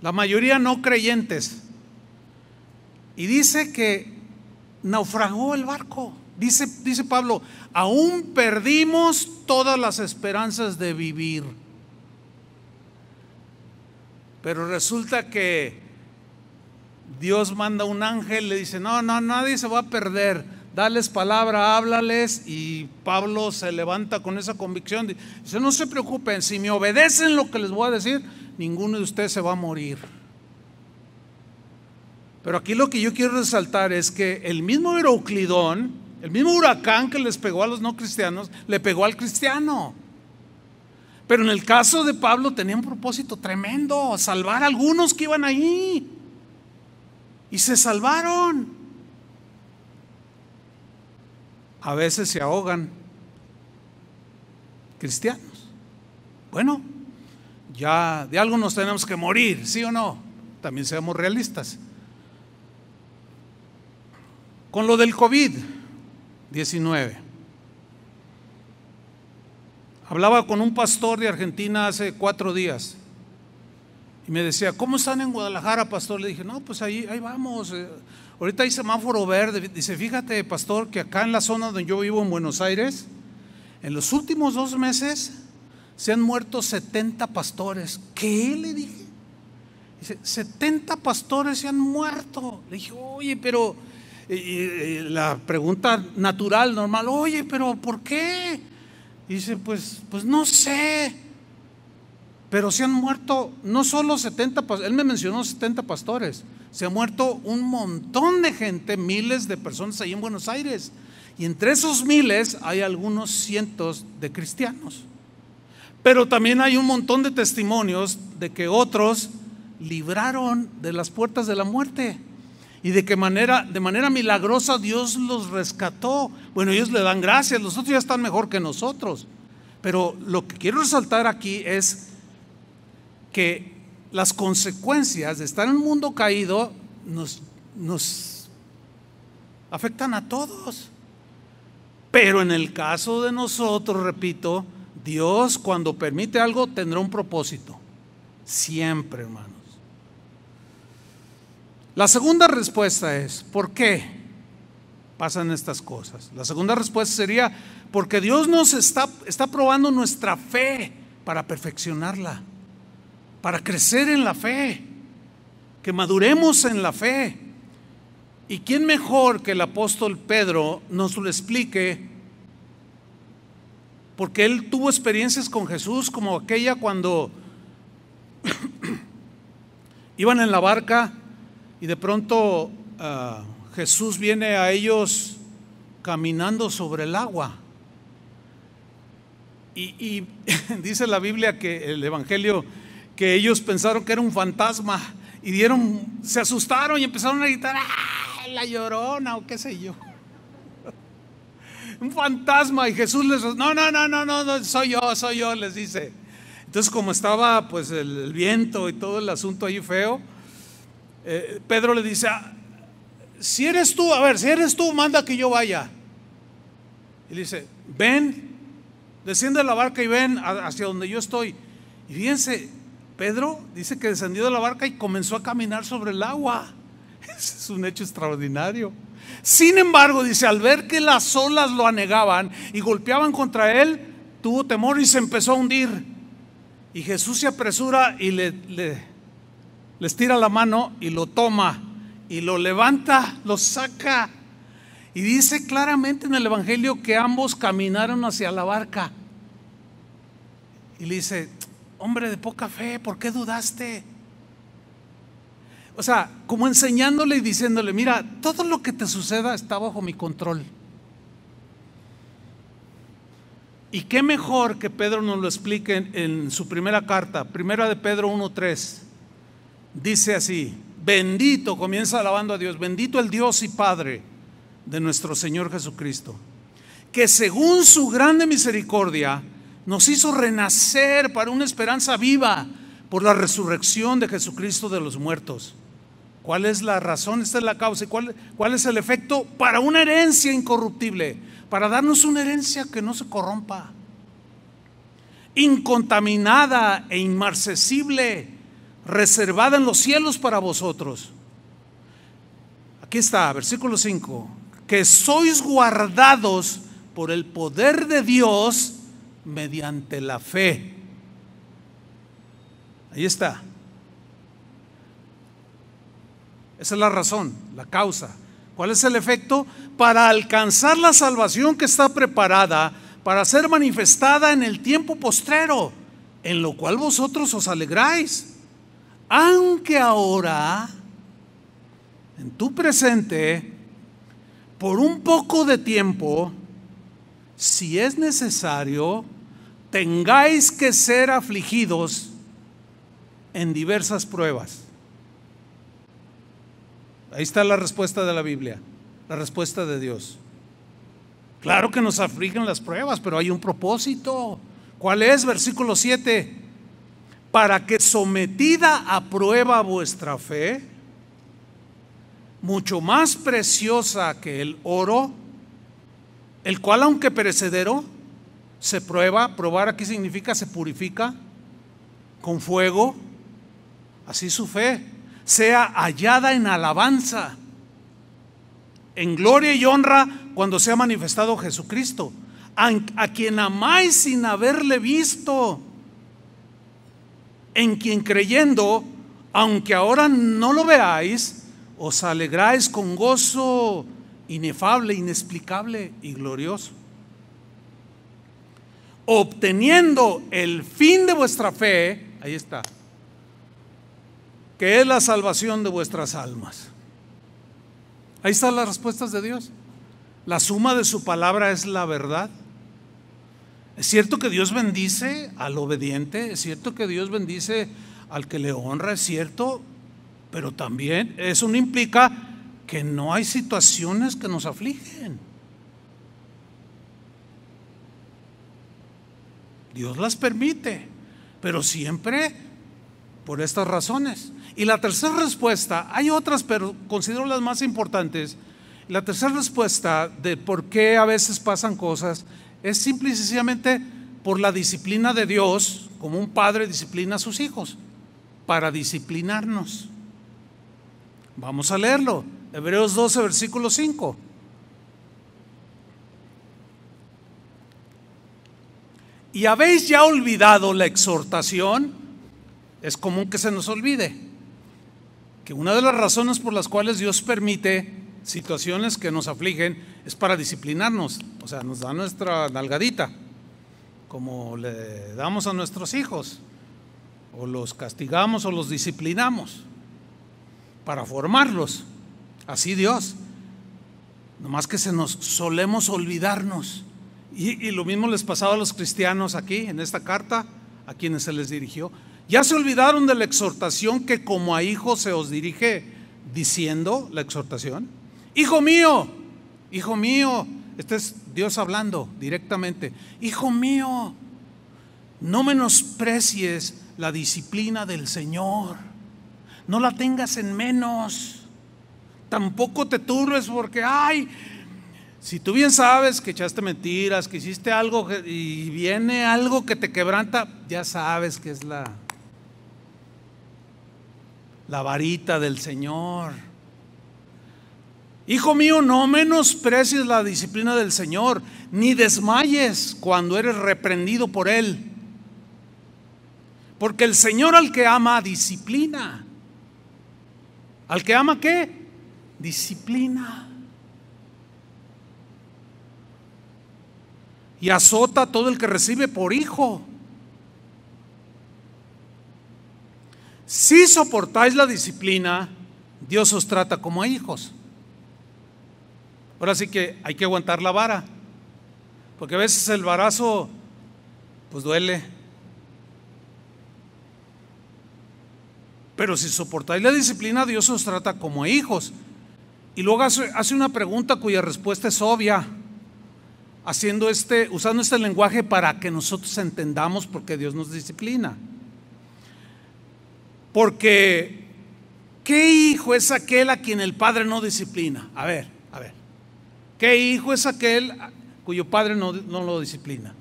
la mayoría no creyentes, y dice que naufragó el barco. Dice Pablo, aún perdimos todas las esperanzas de vivir. Pero resulta que Dios manda un ángel, le dice, no, nadie se va a perder. Dales palabra, háblales. Y Pablo se levanta con esa convicción. Dice, no se preocupen, si me obedecen lo que les voy a decir, ninguno de ustedes se va a morir. Pero aquí lo que yo quiero resaltar es que el mismo Euroclidón, el mismo huracán que les pegó a los no cristianos, le pegó al cristiano. Pero en el caso de Pablo tenía un propósito tremendo, salvar a algunos que iban ahí. Y se salvaron. A veces se ahogan cristianos. Bueno, ya de algo nos tenemos que morir, ¿sí o no? También seamos realistas. Con lo del COVID-19, hablaba con un pastor de Argentina hace 4 días y me decía, ¿cómo están en Guadalajara, pastor? Le dije, no, pues ahí vamos. Ahorita hay semáforo verde. Dice, fíjate, pastor, que acá en la zona donde yo vivo, en Buenos Aires, en los últimos 2 meses se han muerto 70 pastores. ¿Qué? Le dije. Dice, 70 pastores se han muerto. Le dije, oye, pero la pregunta natural, normal, oye, pero ¿por qué? Y dice, pues no sé, pero se han muerto no solo 70 pastores, él me mencionó 70 pastores, se ha muerto un montón de gente, miles de personas ahí en Buenos Aires, y entre esos miles hay algunos cientos de cristianos, pero también hay un montón de testimonios de que otros libraron de las puertas de la muerte y de manera milagrosa Dios los rescató. Bueno, ellos le dan gracias, los otros ya están mejor que nosotros, pero lo que quiero resaltar aquí es que las consecuencias de estar en un mundo caído nos afectan a todos. Pero en el caso de nosotros, repito, Dios cuando permite algo tendrá un propósito, siempre, hermanos. La segunda respuesta es, ¿por qué pasan estas cosas? La segunda respuesta sería, porque Dios nos está probando nuestra fe para perfeccionarla, para crecer en la fe, que maduremos en la fe. ¿Y quién mejor que el apóstol Pedro nos lo explique? Porque él tuvo experiencias con Jesús como aquella cuando iban en la barca y de pronto Jesús viene a ellos caminando sobre el agua. Y dice la Biblia, que el Evangelio, que ellos pensaron que era un fantasma y se asustaron y empezaron a gritar: ¡ay, la Llorona! O qué sé yo. Un fantasma. Y Jesús les dice: no, soy yo, les dice. Entonces, como estaba pues el viento y todo el asunto ahí feo, Pedro le dice: si eres tú, manda que yo vaya. Y le dice: ven, desciende de la barca y ven hacia donde yo estoy. Y fíjense, Pedro dice que descendió de la barca y comenzó a caminar sobre el agua. Ese es un hecho extraordinario. Sin embargo, dice, al ver que las olas lo anegaban y golpeaban contra él, tuvo temor y se empezó a hundir. Y Jesús se apresura y les tira la mano y lo toma y lo levanta, lo saca. Y dice claramente en el Evangelio que ambos caminaron hacia la barca. Y le dice: hombre de poca fe, ¿por qué dudaste? O sea, como enseñándole y diciéndole: mira, todo lo que te suceda está bajo mi control. Y qué mejor que Pedro nos lo explique en su primera carta, primera de Pedro 1:3. Dice así: bendito, comienza alabando a Dios, bendito el Dios y Padre de nuestro Señor Jesucristo, que según su grande misericordia nos hizo renacer para una esperanza viva por la resurrección de Jesucristo de los muertos. ¿Cuál es la razón? Esta es la causa. ¿Y cuál es el efecto? Para una herencia incorruptible, para darnos una herencia que no se corrompa, incontaminada e inmarcesible, reservada en los cielos para vosotros. Aquí está, versículo 5: que sois guardados por el poder de Dios mediante la fe. Ahí está. Esa es la razón, la causa. ¿Cuál es el efecto? Para alcanzar la salvación que está preparada para ser manifestada en el tiempo postrero, en lo cual vosotros os alegráis. Aunque ahora, en tu presente, por un poco de tiempo, si es necesario, tengáis que ser afligidos en diversas pruebas. Ahí está la respuesta de la Biblia, la respuesta de Dios. Claro que nos afligen las pruebas, pero hay un propósito. ¿Cuál es? Versículo 7: para que sometida a prueba vuestra fe, mucho más preciosa que el oro, el cual aunque perecedero, se prueba. Probar aquí significa se purifica con fuego. Así su fe sea hallada en alabanza, en gloria y honra cuando sea manifestado Jesucristo, a quien amáis sin haberle visto, en quien creyendo, aunque ahora no lo veáis, os alegráis con gozo inefable, inexplicable y glorioso, obteniendo el fin de vuestra fe. Ahí está, que es la salvación de vuestras almas. Ahí están las respuestas de Dios. La suma de su palabra es la verdad. Es cierto que Dios bendice al obediente, es cierto que Dios bendice al que le honra, es cierto, pero también eso no implica que no hay situaciones que nos afligen. Dios las permite, pero siempre por estas razones. Y la tercera respuesta, hay otras, pero considero las más importantes. La tercera respuesta de por qué a veces pasan cosas es simple y sencillamente por la disciplina de Dios, como un padre disciplina a sus hijos, para disciplinarnos. Vamos a leerlo, Hebreos 12, versículo 5. ¿Y habéis ya olvidado la exhortación? Es común que se nos olvide que una de las razones por las cuales Dios permite situaciones que nos afligen es para disciplinarnos. O sea, nos da nuestra nalgadita, como le damos a nuestros hijos, o los castigamos o los disciplinamos para formarlos. Así Dios. Nomás que solemos olvidarnos. Y lo mismo les pasaba a los cristianos aquí, en esta carta, a quienes se les dirigió. Ya se olvidaron de la exhortación que como a hijos se os dirige, diciendo la exhortación: hijo mío, este es Dios hablando directamente. Hijo mío, no menosprecies la disciplina del Señor, no la tengas en menos. Tampoco te turbes porque, si tú bien sabes que echaste mentiras, que hiciste algo y viene algo que te quebranta, ya sabes que es la varita del Señor. Hijo mío, no menosprecies la disciplina del Señor, ni desmayes cuando eres reprendido por Él. Porque el Señor al que ama, disciplina. ¿Al que ama qué? Disciplina. Y azota a todo el que recibe por hijo. Si soportáis la disciplina, Dios os trata como a hijos. Ahora sí que hay que aguantar la vara, porque a veces el varazo pues duele. Pero si soportáis la disciplina, Dios os trata como a hijos. Y luego hace una pregunta cuya respuesta es obvia, usando este lenguaje para que nosotros entendamos por qué Dios nos disciplina. Porque ¿qué hijo es aquel a quien el padre no disciplina? A ver, ¿qué hijo es aquel cuyo padre no lo disciplina?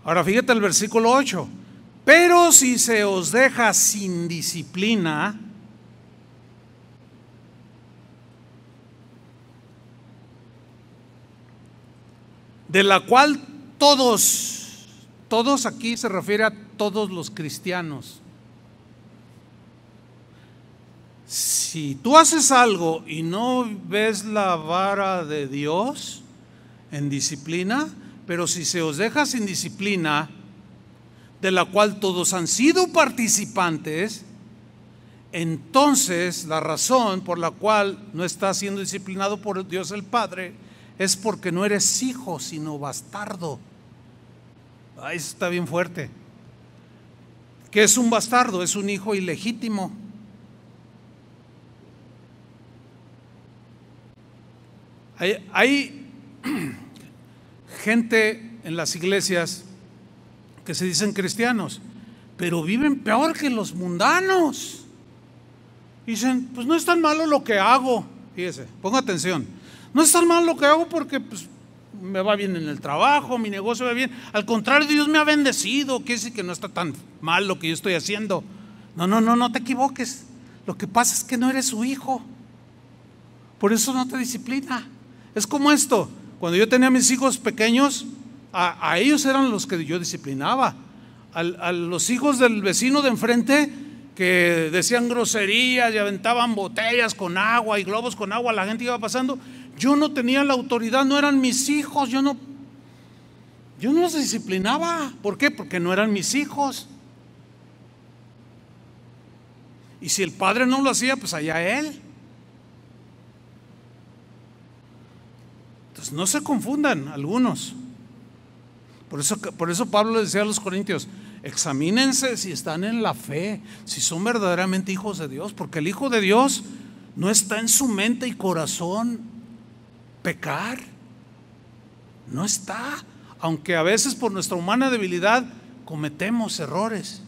Ahora fíjate el versículo 8. Pero si se os deja sin disciplina, de la cual todos aquí se refiere a todos los cristianos. Si tú haces algo y no ves la vara de Dios en disciplina, pero si se os deja sin disciplina, de la cual todos han sido participantes, entonces la razón por la cual no estás siendo disciplinado por Dios el Padre es porque no eres hijo, sino bastardo. Eso está bien fuerte. ¿Qué es un bastardo? Es un hijo ilegítimo. Hay gente en las iglesias que se dicen cristianos, pero viven peor que los mundanos. Dicen, pues no es tan malo lo que hago. Fíjese, ponga atención. No es tan malo lo que hago porque pues, me va bien en el trabajo, mi negocio va bien. Al contrario, Dios me ha bendecido. Quiere decir que no está tan mal lo que yo estoy haciendo. No te equivoques. Lo que pasa es que no eres su hijo. Por eso no te disciplina. Es como esto. Cuando yo tenía a mis hijos pequeños, a ellos eran los que yo disciplinaba. A los hijos del vecino de enfrente que decían groserías y aventaban botellas con agua y globos con agua, la gente iba pasando. Yo no tenía la autoridad, no eran mis hijos, yo no los disciplinaba. ¿Por qué? Porque no eran mis hijos. Y si el padre no lo hacía, pues allá él. Entonces no se confundan algunos. Por eso Pablo le decía a los corintios: examínense si están en la fe, si son verdaderamente hijos de Dios, porque el hijo de Dios no está en su mente y corazón pecar. No está, aunque a veces por nuestra humana debilidad cometemos errores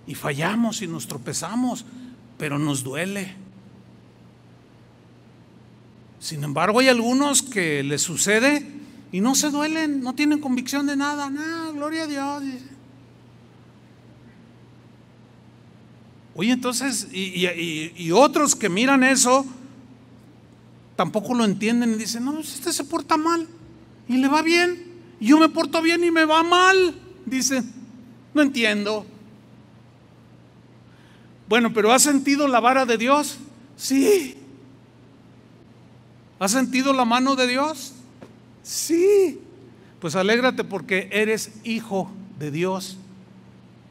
y fallamos y nos tropezamos, pero nos duele. Sin embargo, hay algunos que les sucede y no se duelen, no tienen convicción de nada. Gloria a Dios. Oye, entonces, y otros que miran eso tampoco lo entienden y dicen: no, este se porta mal y le va bien, y yo me porto bien y me va mal. Dicen, no entiendo. Bueno, pero ¿has sentido la vara de Dios? Sí. ¿Has sentido la mano de Dios? Sí. Pues alégrate porque eres hijo de Dios.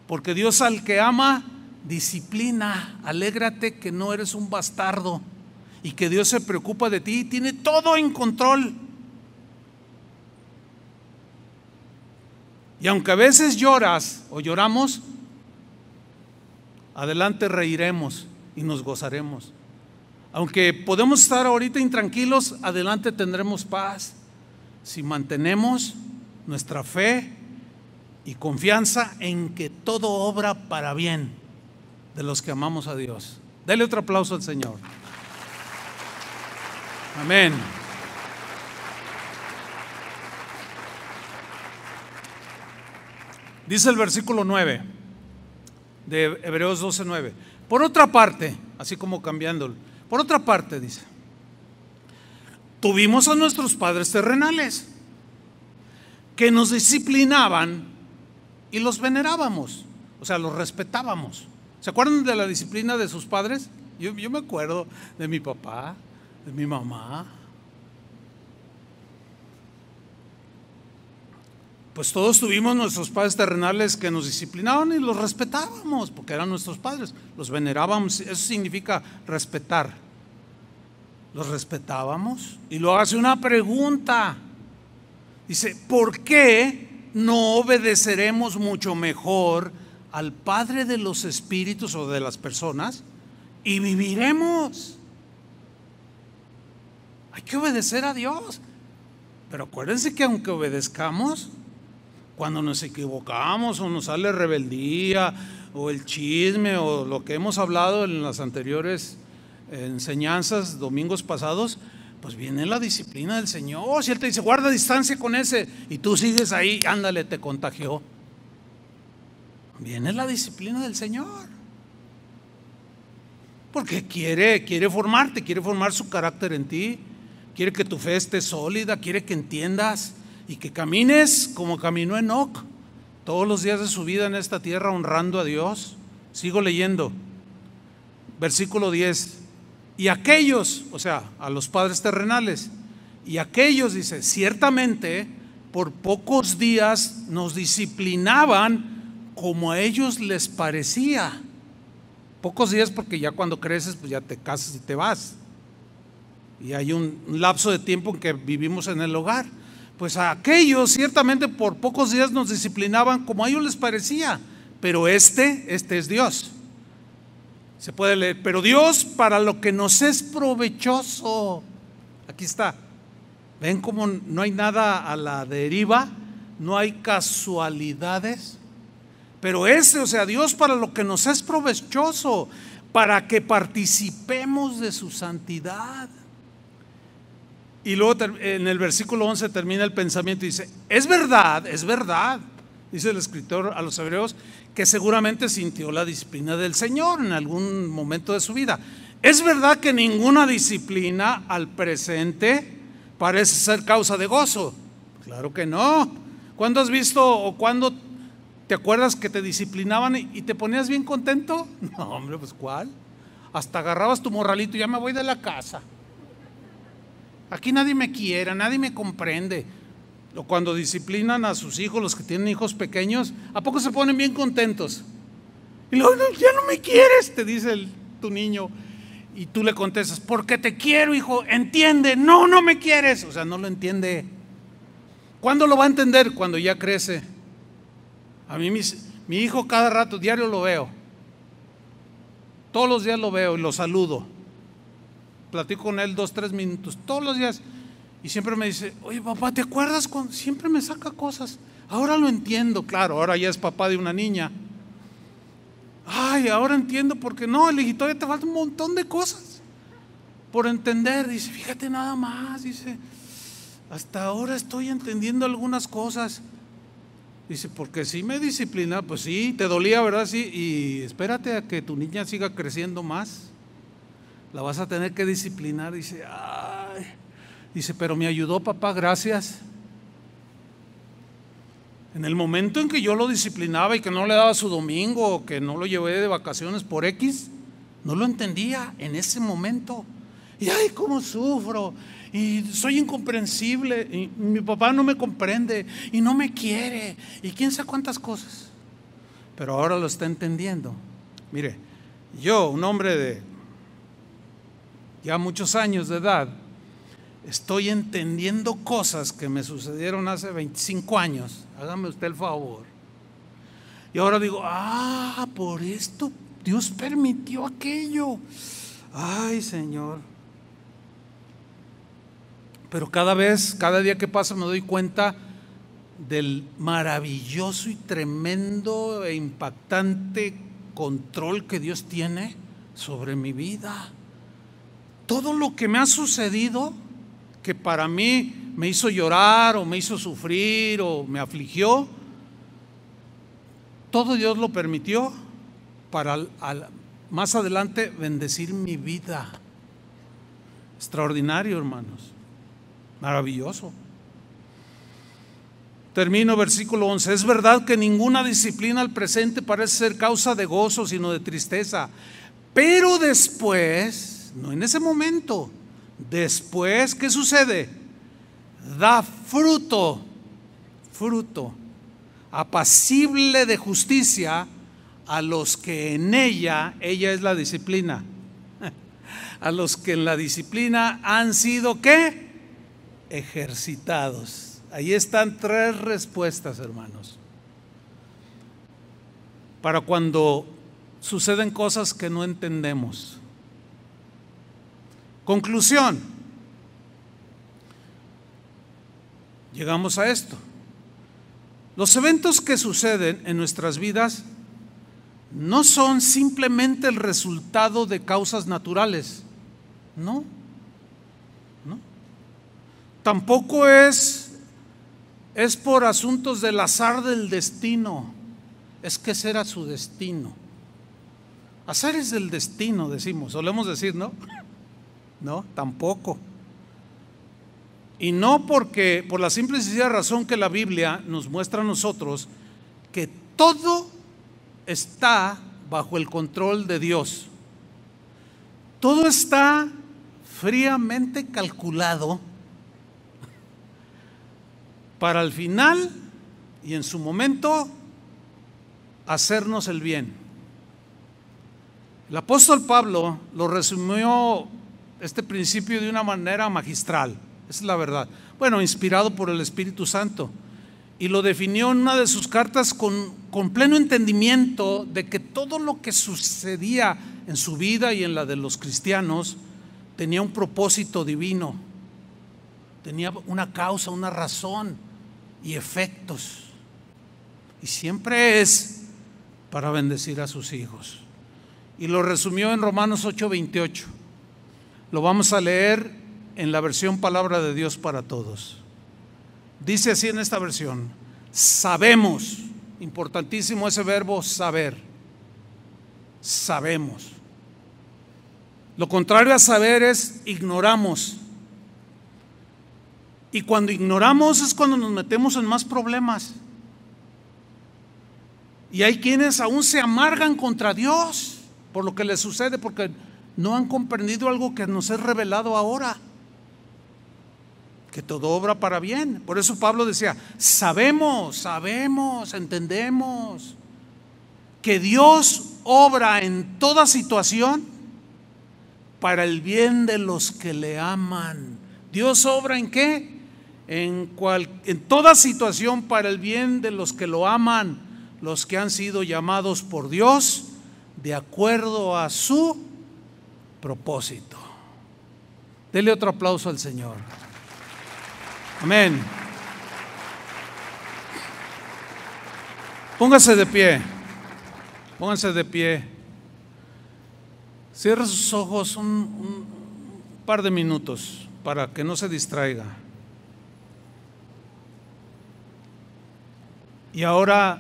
Porque Dios al que ama, disciplina, alégrate que no eres un bastardo y que Dios se preocupa de ti y tiene todo en control. Y aunque a veces lloras o lloramos, adelante reiremos y nos gozaremos. Aunque podemos estar ahorita intranquilos, adelante tendremos paz si mantenemos nuestra fe y confianza en que todo obra para bien de los que amamos a Dios. Dele otro aplauso al Señor. Amén. Dice el versículo 9 de Hebreos 12:9. Por otra parte, así como cambiándolo, por otra parte dice, tuvimos a nuestros padres terrenales que nos disciplinaban y los venerábamos, o sea, los respetábamos. ¿Se acuerdan de la disciplina de sus padres? Yo me acuerdo de mi papá, de mi mamá. Pues todos tuvimos nuestros padres terrenales que nos disciplinaban y los respetábamos porque eran nuestros padres, los venerábamos. Eso significa respetar. Los respetábamos. Y luego hace una pregunta, dice, ¿por qué no obedeceremos mucho mejor al Padre de los espíritus o de las personas y viviremos? Hay que obedecer a Dios, pero acuérdense que aunque obedezcamos, cuando nos equivocamos o nos sale rebeldía o el chisme o lo que hemos hablado en las anteriores enseñanzas, domingos pasados, pues viene la disciplina del Señor. Si Él te dice, guarda distancia con ese, y tú sigues ahí, ándale, te contagió. Viene la disciplina del Señor. Porque quiere formarte, quiere formar su carácter en ti, quiere que tu fe esté sólida, quiere que entiendas y que camines como caminó Enoc todos los días de su vida en esta tierra honrando a Dios. Sigo leyendo, versículo 10. Y aquellos, o sea, a los padres terrenales, y aquellos, dice, ciertamente por pocos días nos disciplinaban como a ellos les parecía. Pocos días porque ya cuando creces pues ya te casas y te vas. Y hay un lapso de tiempo en que vivimos en el hogar. Pues a aquellos ciertamente por pocos días nos disciplinaban como a ellos les parecía. Pero este es Dios. Se puede leer, pero Dios para lo que nos es provechoso. Aquí está. ¿Ven cómo no hay nada a la deriva? No hay casualidades. Pero o sea, Dios para lo que nos es provechoso, para que participemos de su santidad. Y luego en el versículo 11 termina el pensamiento y dice, es verdad, dice el escritor a los hebreos, que seguramente sintió la disciplina del Señor en algún momento de su vida. Es verdad que ninguna disciplina al presente parece ser causa de gozo. Claro que no. ¿Cuándo has visto o cuándo te acuerdas que te disciplinaban y te ponías bien contento? No, hombre, pues ¿cuál? Hasta agarrabas tu morralito y ya me voy de la casa. Aquí nadie me quiere, nadie me comprende. O cuando disciplinan a sus hijos, los que tienen hijos pequeños, ¿a poco se ponen bien contentos? Y luego, ya no me quieres, te dice tu niño. Y tú le contestas, porque te quiero, hijo, entiende. No, no me quieres. O sea, no lo entiende. ¿Cuándo lo va a entender? Cuando ya crece. A mí mi hijo cada rato, diario lo veo. Todos los días lo veo y lo saludo. Platico con él 2-3 minutos, todos los días. Y siempre me dice, oye papá, ¿te acuerdas cuando? Siempre me saca cosas. Ahora lo entiendo, claro, ahora ya es papá de una niña. Ay, ahora entiendo porque no, el hijito, todavía te falta un montón de cosas por entender. Dice, fíjate nada más, dice, hasta ahora estoy entendiendo algunas cosas. Dice, porque sí me disciplina, pues sí, te dolía, ¿verdad? Sí, y espérate a que tu niña siga creciendo más. La vas a tener que disciplinar. Dice, ay, dice, pero me ayudó papá, gracias. En el momento en que yo lo disciplinaba y que no le daba su domingo, o que no lo llevé de vacaciones por X, no lo entendía en ese momento. Y ay, cómo sufro, y soy incomprensible, y mi papá no me comprende, y no me quiere, y quién sabe cuántas cosas. Pero ahora lo está entendiendo. Mire, yo, un hombre de ya muchos años de edad, estoy entendiendo cosas que me sucedieron hace 25 años. Hágame usted el favor. Y ahora digo, por esto Dios permitió aquello. Ay, Señor. Pero cada día que pasa me doy cuenta del maravilloso y tremendo e impactante control que Dios tiene sobre mi vida. Todo lo que me ha sucedido, que para mí me hizo llorar o me hizo sufrir o me afligió, todo Dios lo permitió para más adelante bendecir mi vida. Extraordinario, hermanos. Maravilloso. Termino versículo 11. Es verdad que ninguna disciplina al presente parece ser causa de gozo, sino de tristeza. Pero después, no en ese momento, después, ¿qué sucede? Da fruto apacible de justicia a los que en ella es la disciplina, a los que en la disciplina han sido ¿qué? Ejercitados. Ahí están 3 respuestas, hermanos, para cuando suceden cosas que no entendemos. Conclusión. Llegamos a esto. Los eventos que suceden en nuestras vidas no son simplemente el resultado de causas naturales, no. Tampoco es por asuntos del azar del destino. Es que ese era su destino. Azar es del destino, solemos decir, ¿no? No, tampoco. Y no por la simple y sencilla razón que la Biblia nos muestra a nosotros que todo está bajo el control de Dios. Todo está fríamente calculado para al final y en su momento hacernos el bien. El apóstol Pablo lo resumió este principio de una manera magistral, esa es la verdad. Bueno, inspirado por el Espíritu Santo, y lo definió en una de sus cartas con pleno entendimiento de que todo lo que sucedía en su vida y en la de los cristianos tenía un propósito divino, tenía una causa, una razón y efectos, y siempre es para bendecir a sus hijos. Y lo resumió en Romanos 8:28. Lo vamos a leer en la versión Palabra de Dios para Todos. Dice así en esta versión: sabemos, importantísimo ese verbo saber, sabemos. Lo contrario a saber es ignoramos. Y cuando ignoramos es cuando nos metemos en más problemas. Y hay quienes aún se amargan contra Dios por lo que les sucede, porque no han comprendido algo que nos es revelado ahora, que todo obra para bien. Por eso Pablo decía: sabemos, entendemos que Dios obra en toda situación para el bien de los que le aman. Dios obra ¿en qué? En toda situación para el bien de los que lo aman, los que han sido llamados por Dios de acuerdo a su propósito. Dele otro aplauso al Señor. Amén. Póngase de pie. Póngase de pie. Cierre sus ojos un par de minutos para que no se distraiga. Y ahora,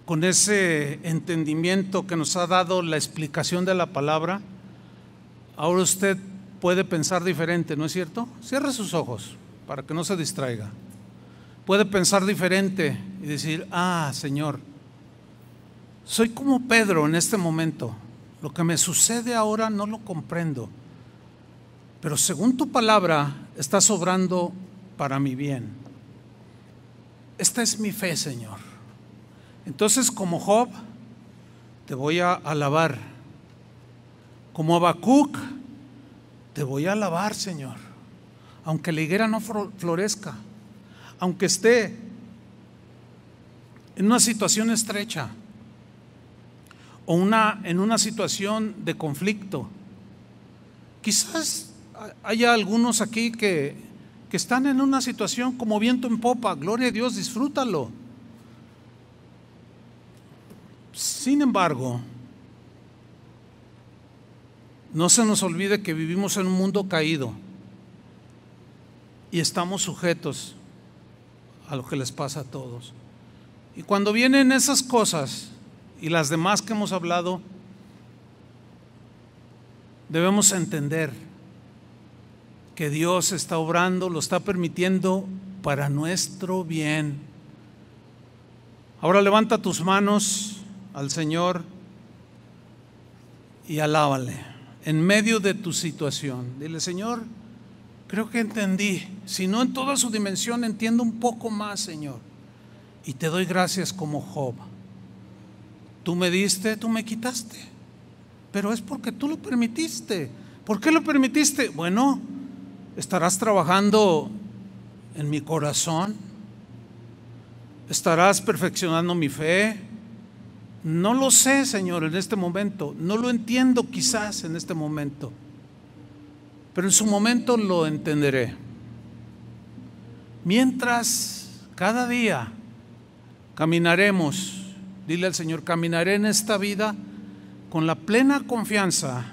con ese entendimiento que nos ha dado la explicación de la palabra, ahora usted puede pensar diferente, ¿no es cierto? Cierre sus ojos para que no se distraiga. Puede pensar diferente y decir: Señor, soy como Pedro en este momento. Lo que me sucede ahora no lo comprendo, pero según tu palabra estás obrando para mi bien. Esta es mi fe, Señor. Entonces, como Job, te voy a alabar. Como Habacuc, te voy a alabar, Señor. Aunque la higuera no florezca, aunque esté en una situación estrecha o en una situación de conflicto. Quizás haya algunos aquí que están en una situación como viento en popa. Gloria a Dios, disfrútalo. Sin embargo, no se nos olvide que vivimos en un mundo caído y estamos sujetos a lo que les pasa a todos. Y cuando vienen esas cosas y las demás que hemos hablado, debemos entender que Dios está obrando, lo está permitiendo para nuestro bien. Ahora levanta tus manos al Señor y alábale en medio de tu situación. Dile: Señor, creo que entendí, si no en toda su dimensión, entiendo un poco más, Señor, y te doy gracias como Job. Tú me diste, tú me quitaste, pero es porque tú lo permitiste. ¿Por qué lo permitiste? Bueno, estarás trabajando en mi corazón, estarás perfeccionando mi fe. No lo sé, Señor, en este momento, no lo entiendo quizás en este momento, pero en su momento lo entenderé. Mientras cada día caminaremos, dile al Señor: caminaré en esta vida con la plena confianza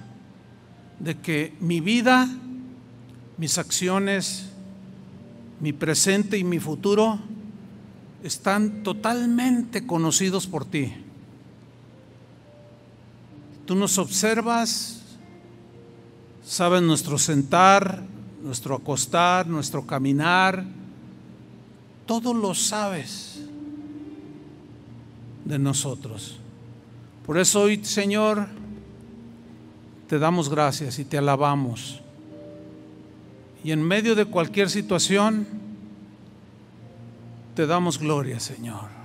de que mi vida, mis acciones, mi presente y mi futuro están totalmente conocidos por ti. Tú nos observas, sabes nuestro sentar, nuestro acostar, nuestro caminar, todo lo sabes de nosotros. Por eso hoy, Señor, te damos gracias y te alabamos. Y en medio de cualquier situación, te damos gloria, Señor.